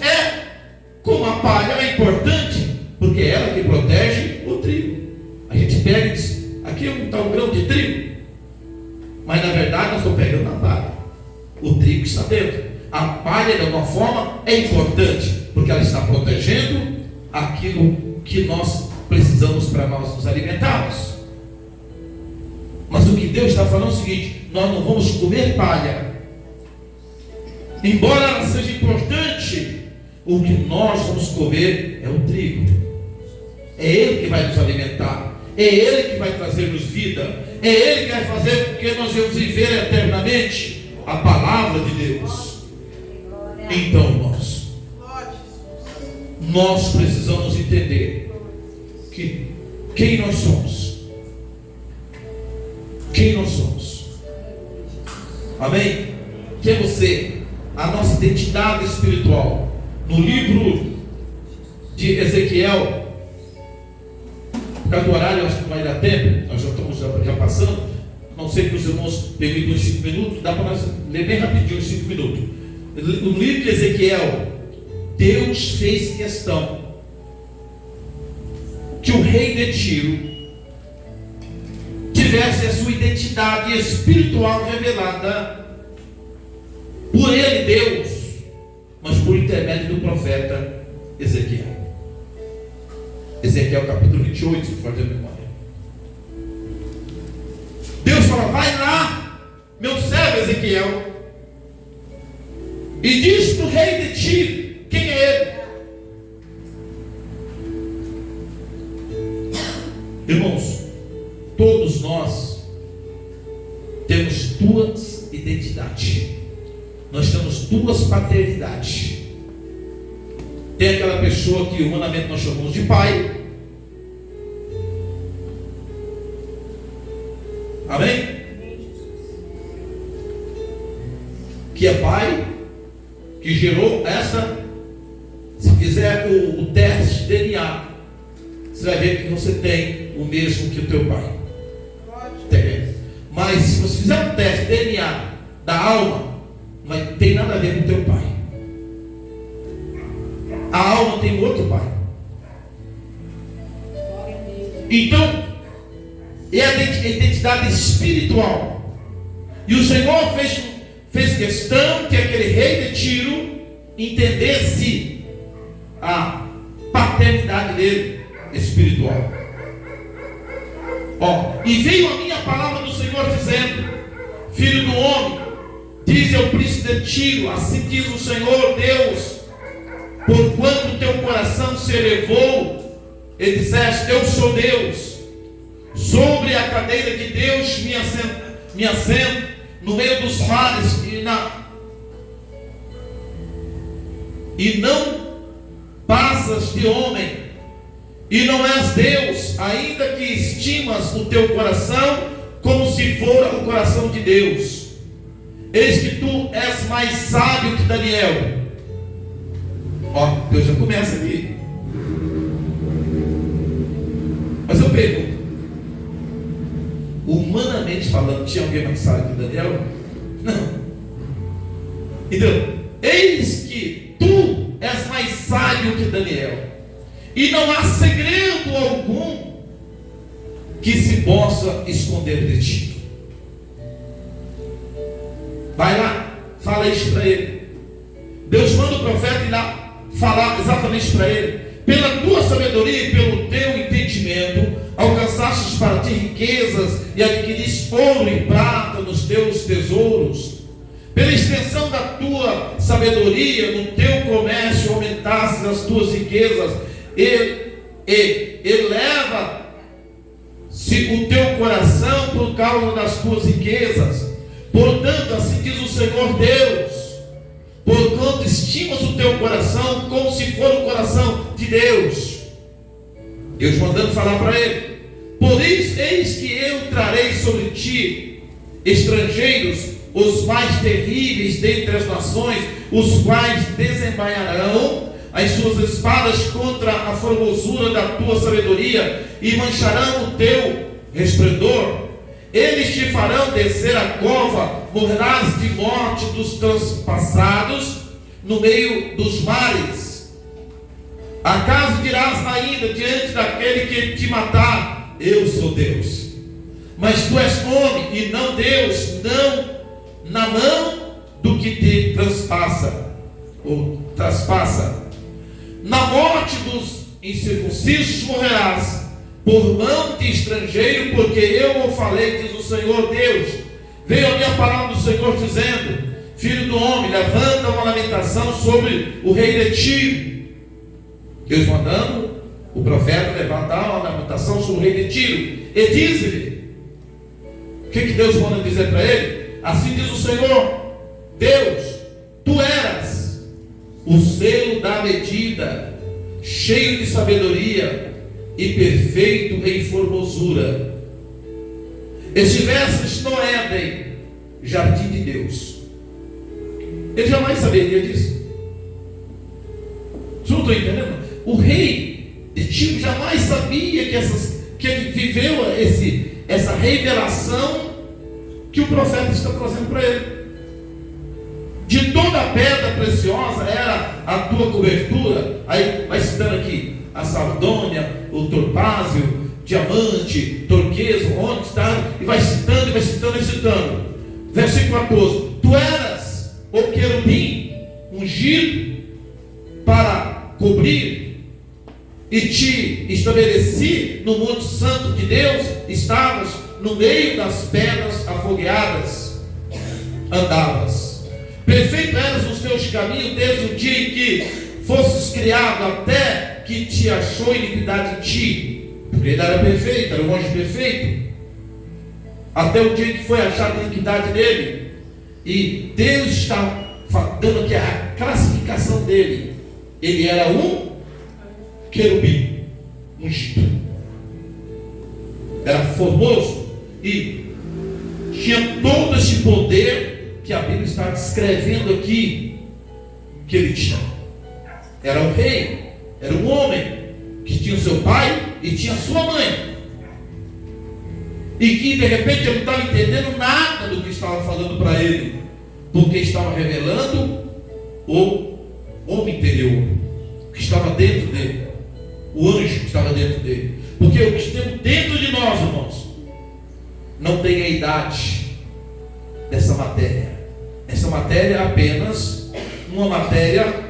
como a palha é importante, porque é ela que protege o trigo. A gente pega e diz: aqui está um grão de trigo, mas na verdade nós estamos pegando a palha. O trigo está dentro. A palha, de alguma forma, é importante, porque ela está protegendo aquilo que nós precisamos para nós nos alimentarmos. Mas o que Deus está falando é o seguinte: nós não vamos comer palha, embora ela seja importante. O que nós vamos comer é o trigo. É Ele que vai nos alimentar, é Ele que vai trazer-nos vida, é Ele que vai fazer com que nós vamos viver eternamente. A palavra de Deus. Então, irmãos, nós precisamos entender que quem nós somos. Quem nós somos. Amém? Quem é você? A nossa identidade espiritual. No livro de Ezequiel, por causa do horário, acho que não vai dar tempo, nós já estamos já passando. Não sei que os irmãos permitam uns 5 minutos, dá para nós ler bem rapidinho os 5 minutos. No livro de Ezequiel, Deus fez questão que o rei de Tiro tivesse a sua identidade espiritual revelada por ele, Deus, mas por intermédio do profeta Ezequiel. Ezequiel capítulo 28, se for de memória. Deus fala: vai lá, meu servo Ezequiel, e diz para o rei de Tiro quem é ele. Irmãos, todos nós temos duas identidades. Nós temos duas paternidades. Tem aquela pessoa que humanamente nós chamamos de pai. Amém? Que é pai, que gerou essa. Se fizer o teste de DNA, você vai ver que você tem o mesmo que o teu pai. Tem. Mas se você fizer um teste de DNA da alma, não tem nada a ver com o teu pai. A alma tem outro pai. Então, é a identidade espiritual. E o Senhor fez questão que aquele rei de Tiro entendesse a paternidade dele espiritual. E veio a minha palavra do Senhor dizendo: filho do homem, diz ao príncipe de Tiro, assim diz o Senhor Deus, porquanto teu coração se elevou e disseste: eu sou Deus, sobre a cadeira de Deus me assento no meio dos mares, e não passas de homem, e não és Deus, ainda que estimas o teu coração como se fora o coração de Deus. Eis que tu és mais sábio que Daniel. Deus já começa ali. Mas eu pergunto, humanamente falando, tinha alguém mais sábio que Daniel? Não. Então, eis que tu és mais sábio que Daniel, e não há segredo algum que se possa esconder de ti. Vai lá, fala isso para ele. Deus manda o profeta ir lá falar exatamente para ele: pela tua sabedoria e pelo teu entendimento alcançastes para ti riquezas e adquiriste ouro e prata nos teus tesouros. Pela extensão da tua sabedoria no teu comércio aumentastes as tuas riquezas, eleva-se o teu coração por causa das tuas riquezas. Portanto, assim diz o Senhor Deus, porquanto estimas o teu coração como se for o coração de Deus. Deus mandando falar para ele: por isso, eis que eu trarei sobre ti estrangeiros, os mais terríveis dentre as nações, os quais desembainharão as suas espadas contra a formosura da tua sabedoria e mancharão o teu resplendor. Eles te farão descer a cova, morrerás de morte dos transpassados no meio dos mares. Acaso dirás ainda diante daquele que te matar: eu sou Deus? Mas tu és homem e não Deus, não na mão do que te traspassa. Na morte dos incircuncisos morrerás, por mão de estrangeiro, porque eu o falei, diz o Senhor Deus. Veio a minha palavra do Senhor dizendo: filho do homem, levanta uma lamentação sobre o rei de Tiro. Deus mandando o profeta levantar uma lamentação sobre o rei de Tiro, e diz-lhe: o que Deus manda dizer para ele? Assim diz o Senhor Deus: tu eras o selo da medida, cheio de sabedoria e perfeito em formosura. Estivesses no Éden, jardim de Deus. Ele jamais saberia disso. Vocês não estão entendendo? O rei de Tiro jamais sabia que ele viveu essa revelação que o profeta está trazendo para ele. De toda a pedra preciosa era a tua cobertura. Aí vai citando aqui a sardônia, o topázio, diamante, turquesa, ônix, tá? E vai citando, e vai citando, e citando. Versículo 14: tu eras o querubim ungido para cobrir, e te estabeleci no monte santo de Deus. Estavas no meio das pedras afogueadas, andavas. Perfeito eras nos teus caminhos, desde o dia em que fosses criado, até que te achou iniquidade em ti. Porque ele era perfeito, era um anjo perfeito, até o dia em que foi achada a iniquidade nele. E Deus está dando aqui a classificação dele. Ele era um querubim ungido, era formoso e tinha todo esse poder que a Bíblia está descrevendo aqui que ele tinha. Era um rei, era um homem que tinha o seu pai e tinha a sua mãe, e que de repente ele não estava entendendo nada do que estava falando para ele, porque estava revelando o homem interior que estava dentro dele, o anjo que estava dentro dele. Porque o que temos dentro de nós, irmãos, não tem a idade dessa matéria. Essa matéria é apenas uma matéria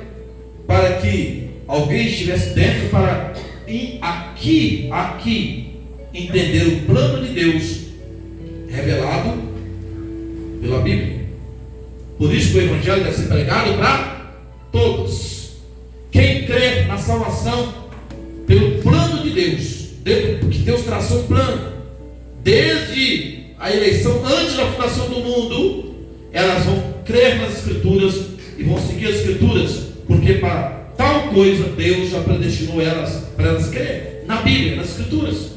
para que alguém estivesse dentro para aqui entender o plano de Deus revelado pela Bíblia. Por isso que o Evangelho deve ser pregado para todos. Quem crê na salvação pelo plano de Deus, porque Deus traçou um plano desde a eleição, antes da fundação do mundo, elas vão crer nas Escrituras e vão seguir as Escrituras, porque para tal coisa Deus já predestinou elas, para elas crerem na Bíblia, nas Escrituras.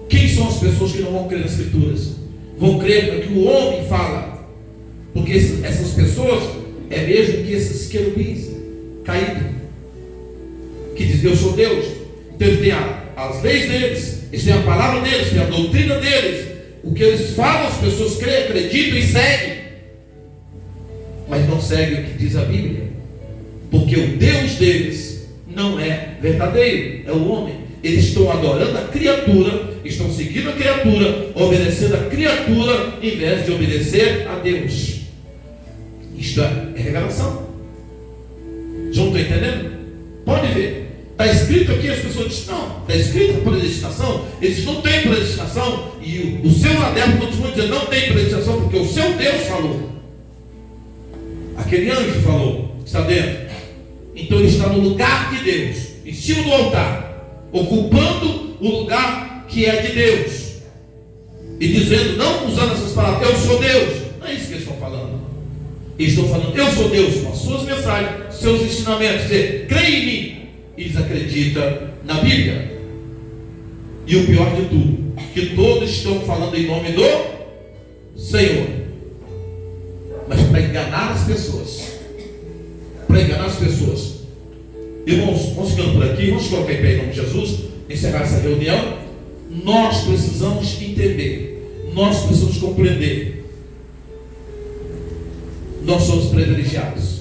Quem são as pessoas que não vão crer nas Escrituras? Vão crer no que o homem fala, porque essas pessoas é mesmo que esses querubins caídos, que dizem eu sou Deus. Então ele tem as leis deles, eles têm a palavra deles, tem a doutrina deles. O que eles falam, as pessoas creem, acreditam e seguem, mas não seguem o que diz a Bíblia, porque o Deus deles não é verdadeiro, é o homem. Eles estão adorando a criatura, estão seguindo a criatura, obedecendo a criatura, em vez de obedecer a Deus. Isto é revelação. Já não estão entendendo? Pode ver. Está escrito aqui, as pessoas dizem, não, está escrito predestinação. Eles não têm predestinação. E os seus adeptos continuam dizendo, não tem predestinação, porque o seu Deus falou. Aquele anjo falou, está dentro. Então ele está no lugar de Deus, em cima do altar, ocupando o lugar que é de Deus. E dizendo, não usando essas palavras, eu sou Deus. Não é isso que eles estão falando. Eles estão falando, eu sou Deus, com as suas mensagens, seus ensinamentos. Dizer, creia em mim. Eles acreditam na Bíblia. E o pior de tudo, que todos estão falando em nome do Senhor, mas para enganar as pessoas. Para enganar as pessoas. Irmãos, vamos ficando por aqui, vamos colocar em pé em nome de Jesus, encerrar essa reunião. Nós precisamos entender, nós precisamos compreender. Nós somos privilegiados.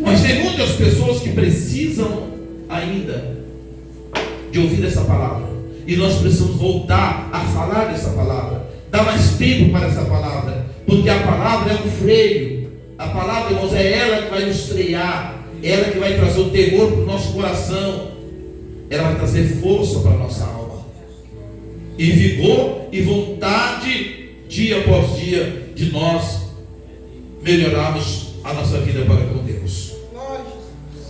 Mas tem muitas pessoas que precisam ainda de ouvir essa palavra. E nós precisamos voltar a falar dessa palavra. Dar mais tempo para essa palavra. Porque a palavra é um freio. A palavra, irmãos, é ela que vai nos frear. É ela que vai trazer o temor para o nosso coração. Ela vai trazer força para a nossa alma. E vigor e vontade, dia após dia, de nós melhorarmos a nossa vida para com Deus.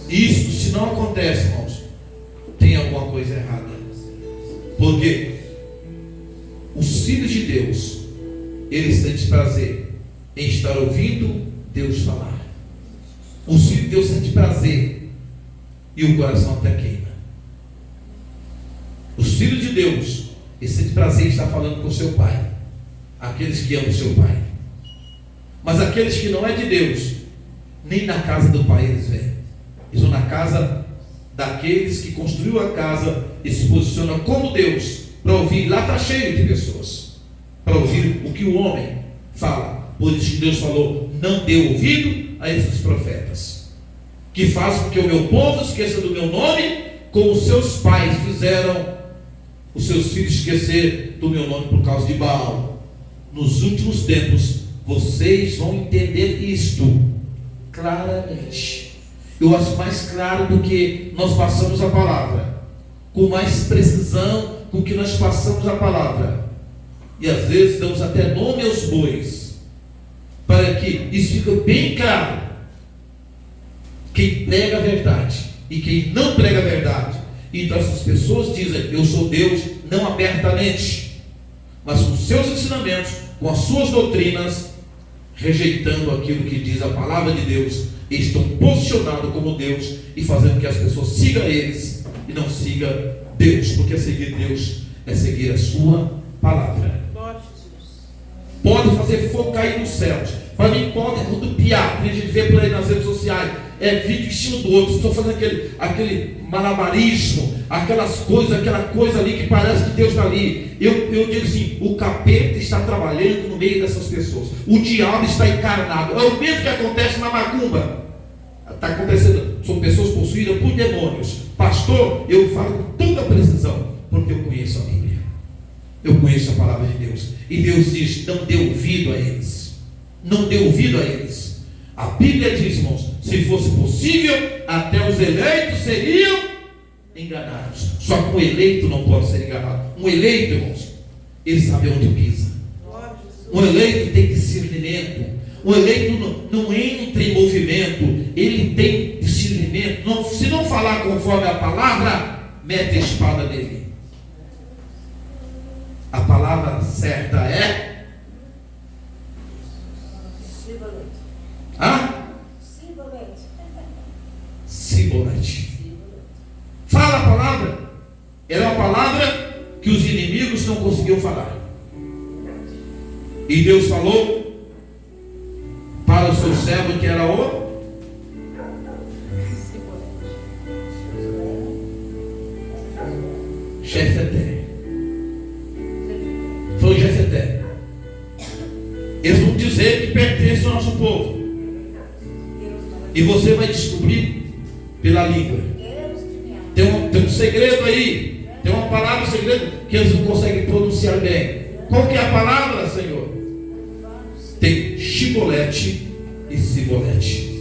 Isso, se não acontece, irmãos, tem alguma coisa errada. Porque os filhos de Deus, eles têm prazer em estar ouvindo Deus falar. Os filhos de Deus sente prazer e o coração até queima. Os filhos de Deus, eles sentem prazer em estar falando com o seu pai, aqueles que amam o seu pai. Mas aqueles que não é de Deus, nem na casa do pai eles vêm. Eles vão na casa daqueles que construiu a casa e se posicionam como Deus para ouvir. Lá está cheio de pessoas para ouvir o que o homem fala. Por isso que Deus falou: não dê ouvido a esses profetas, que fazem com que o meu povo esqueça do meu nome, como os seus pais fizeram os seus filhos esquecer do meu nome por causa de Baal. Nos últimos tempos vocês vão entender isto claramente. Eu acho mais claro do que nós passamos a palavra, com mais precisão com que nós passamos a palavra. E às vezes damos até nome aos bois, para que isso fique bem claro. Quem prega a verdade e quem não prega a verdade. Então essas pessoas dizem: eu sou Deus, não abertamente, mas com seus ensinamentos, com as suas doutrinas, rejeitando aquilo que diz a palavra de Deus, e estão posicionados como Deus e fazendo que as pessoas sigam eles e não sigam Deus, porque seguir Deus é seguir a sua palavra. Pode fazer fogo cair nos céus, para mim pode rodopiar. A gente vê por aí nas redes sociais, vídeo em cima do outro, estou fazendo aquele malabarismo, aquela coisa ali que parece que Deus está ali. Eu digo assim: o capeta está trabalhando no meio dessas pessoas, o diabo está encarnado. É o mesmo que acontece na macumba. Está acontecendo, são pessoas possuídas por demônios. Pastor, eu falo com toda precisão, porque eu conheço a Bíblia, eu conheço a palavra de Deus, e Deus diz: não dê ouvido a eles, não dê ouvido a eles. A Bíblia diz, irmãos, se fosse possível, até os eleitos seriam enganados. Só que um eleito não pode ser enganado. Um eleito, irmãos, ele sabe onde pisa. Um eleito tem discernimento. Um eleito não entra em movimento, ele tem discernimento. Se não falar conforme a palavra, mete a espada nele. A palavra certa é Sibolete. Fala a palavra. Era uma palavra que os inimigos não conseguiam falar. E Deus falou para o seu servo, que era o Jefté. Foi o Jefté. Eles vão dizer que pertence ao nosso povo. E você vai descobrir pela língua. Tem um segredo aí. Tem uma palavra segredo que eles não conseguem pronunciar bem. Qual que é a palavra, Senhor? Tem chibolete e sibolete.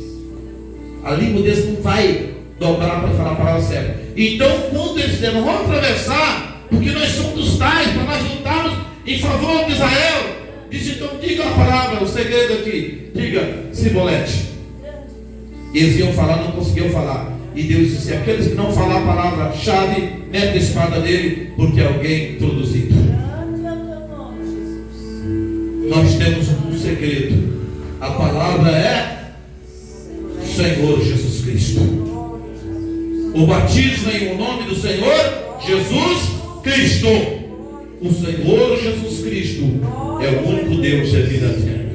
A língua deles não vai dobrar para falar a palavra certa. Então, quando eles disseram: vamos atravessar, porque nós somos dos tais, para nós lutarmos em favor de Israel, disse: então diga a palavra, o segredo aqui, diga sibolete. Eles iam falar, não conseguiam falar. E Deus disse: aqueles que não falar a palavra-chave, mete a espada nele, porque é alguém introduzido. Nós temos um segredo. A palavra é Senhor Jesus Cristo. O batismo em o nome do Senhor Jesus Cristo. O Senhor Jesus Cristo é o único Deus da vida eterna.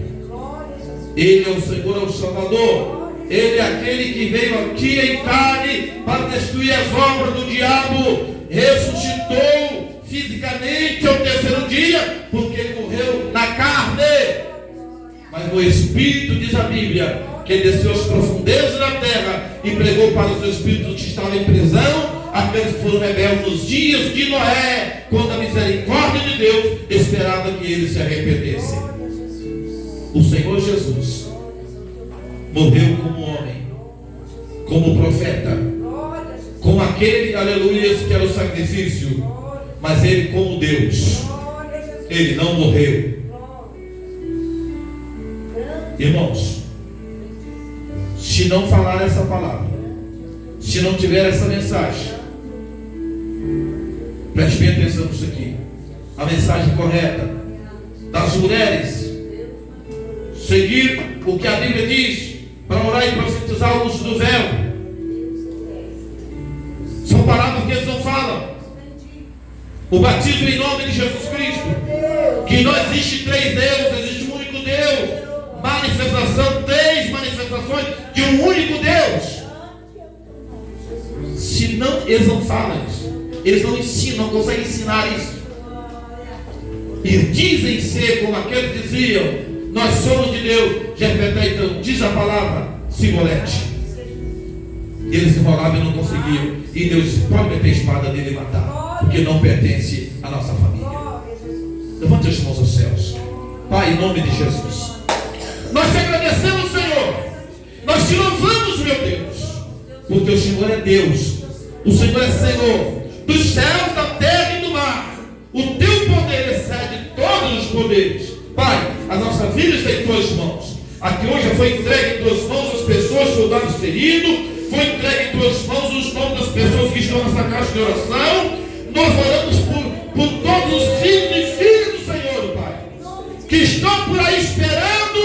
Ele é o Senhor, é o Salvador. Ele é aquele que veio aqui em carne para destruir as obras do diabo. Ressuscitou fisicamente ao terceiro dia, porque ele morreu na carne. Mas no Espírito, diz a Bíblia, que ele desceu às profundezas da terra e pregou para os espíritos que estavam em prisão, aqueles que foram rebeldes nos dias de Noé, quando a misericórdia de Deus esperava que eles se arrependessem. O Senhor Jesus morreu como homem, como profeta, como aquele, aleluia, que era o sacrifício, mas ele como Deus. Ele não morreu. Irmãos, se não falar essa palavra, se não tiver essa mensagem, preste bem atenção nisso aqui, a mensagem correta das mulheres, seguir o que a Bíblia diz, para orar vai profetizar o uso do véu. São palavras que eles não falam. O batismo em nome de Jesus Cristo. Que não existe três deuses, existe um único Deus. Manifestação, três manifestações de um único Deus. Se não, eles não falam isso. Eles não ensinam, não conseguem ensinar isso. E dizem ser como aqueles diziam: nós somos de Deus. Jefté então diz a palavra, se moleste. Eles enrolavam e não conseguiam. E Deus disse: pode meter a espada nele e matar, porque não pertence à nossa família. Levante as mãos aos céus. Pai, em nome de Jesus, nós te agradecemos, Senhor. Nós te louvamos, meu Deus, porque o Senhor é Deus. O Senhor é Senhor dos céus, da terra e do mar. O teu poder excede todos os poderes. Pai, a nossa vida está em tuas mãos. Aqui hoje foi entregue em tuas mãos as pessoas, soldados feridos. Foi entregue em tuas mãos os nomes das pessoas que estão nessa caixa de oração. Nós oramos por todos os filhos e filhas do Senhor, Pai, que estão por aí esperando,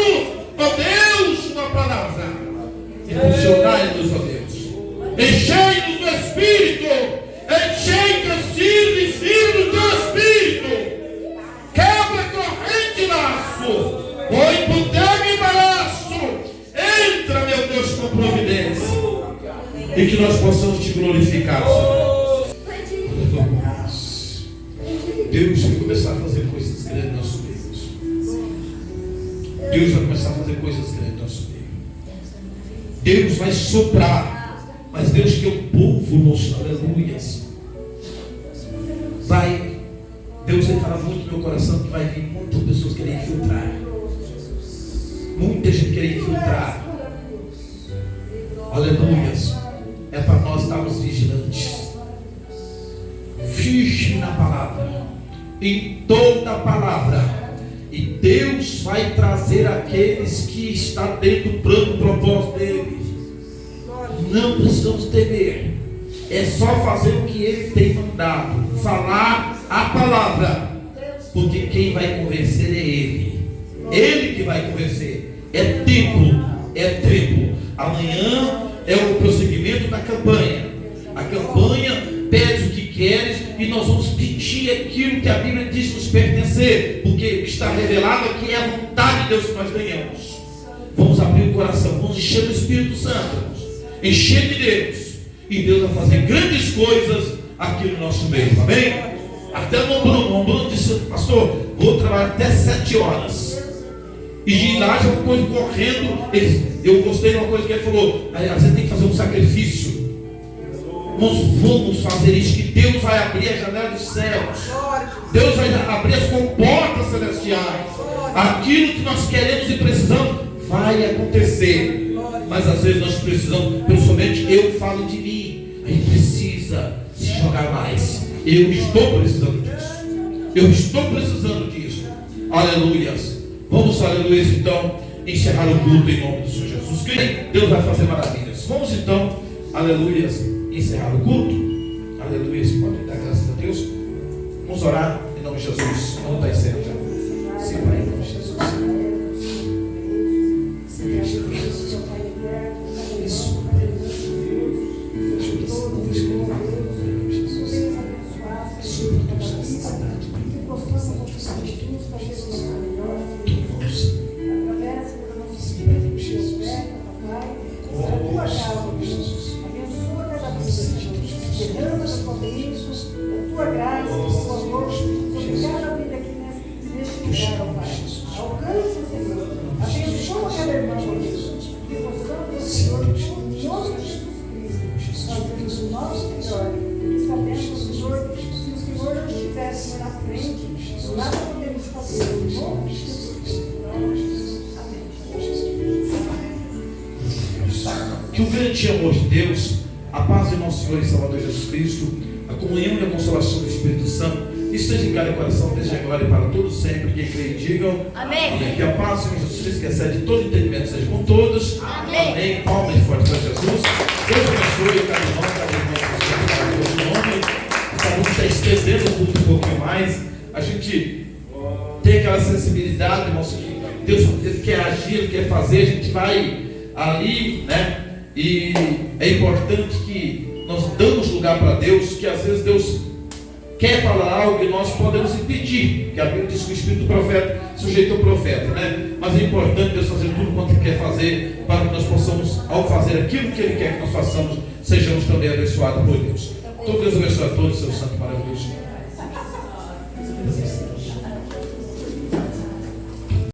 ó Deus, uma palavra. Impulsionai-nos, ó Deus. Enchei-nos do Espírito. Enchei teus filhos e filhos do teu Espírito. Quebra a corrente, laço. Põe por terra e balaço. Entra, meu Deus, com providência. E que nós possamos te glorificar, Senhor. Deus vai começar a fazer coisas grandes no nosso meio. Deus vai começar a fazer coisas grandes no nosso meio. Deus vai soprar. Mas Deus quer o povo nos aleluias. Deus vai falar muito no meu coração que vai vir muitas pessoas querem infiltrar. Muita gente querem infiltrar. Aleluias. É para nós estarmos vigilantes. Firme na palavra. Em toda a palavra. E Deus vai trazer aqueles que estão dentro do plano do propósito dele. Não precisamos temer. É só fazer o que ele tem mandado. Falar a palavra. Porque quem vai convencer é ele. Ele que vai convencer. É tempo. É tempo. Amanhã é o prosseguimento da campanha. A campanha pede o que queres e nós vamos pedir aquilo que a Bíblia diz nos pertencer. Porque está revelado que é a vontade de Deus que nós ganhamos. Vamos abrir o coração. Vamos encher do Espírito Santo. Encher de Deus. E Deus vai fazer grandes coisas aqui no nosso meio, amém? Até o Bruno disse: pastor, vou trabalhar até 7 horas. E de lá já foi correndo. Eu gostei de uma coisa que ele falou: às vezes tem que fazer um sacrifício. Nós vamos fazer isso, que Deus vai abrir a janela dos céus. Deus vai abrir as comportas celestiais. Aquilo que nós queremos e precisamos vai acontecer. Mas às vezes nós precisamos, principalmente eu falo de mim, a gente precisa se jogar mais. Eu estou precisando disso. Eu estou precisando disso. Aleluias. Vamos, aleluias, então, encerrar o culto em nome do Senhor Jesus Cristo. Deus vai fazer maravilhas. Vamos então, aleluias, encerrar o culto. Aleluias. Pode dar graças a Deus. Vamos orar em nome de Jesus. Vamos estar encerrando já. Sim, Pai, em nome de Jesus. Isso. Que o grande amor de Deus, a paz de nosso Senhor e Salvador Jesus Cristo, a comunhão e a consolação do Espírito Santo esteja em cada coração desde agora e para todos sempre. Quem crê e digam amém. Que a paz do Senhor Jesus Cristo, que excede todo entendimento, seja com todos. Amém. Palmas e forte para Jesus. Deus abençoe cada irmão, cada nome. Vamos estar estendendo o culto um pouquinho mais. A gente tem aquela sensibilidade, irmãos, que Deus quer agir, quer fazer. A gente vai ali, né? E é importante que nós damos lugar para Deus, que às vezes Deus quer falar algo e nós podemos impedir, que a Bíblia diz que o espírito do profeta sujeita ao profeta, né? Mas é importante Deus fazer tudo quanto Ele quer fazer, para que nós possamos, ao fazer aquilo que Ele quer que nós façamos, sejamos também abençoados por Deus. Então Deus abençoe a todos, seu santo maravilhoso.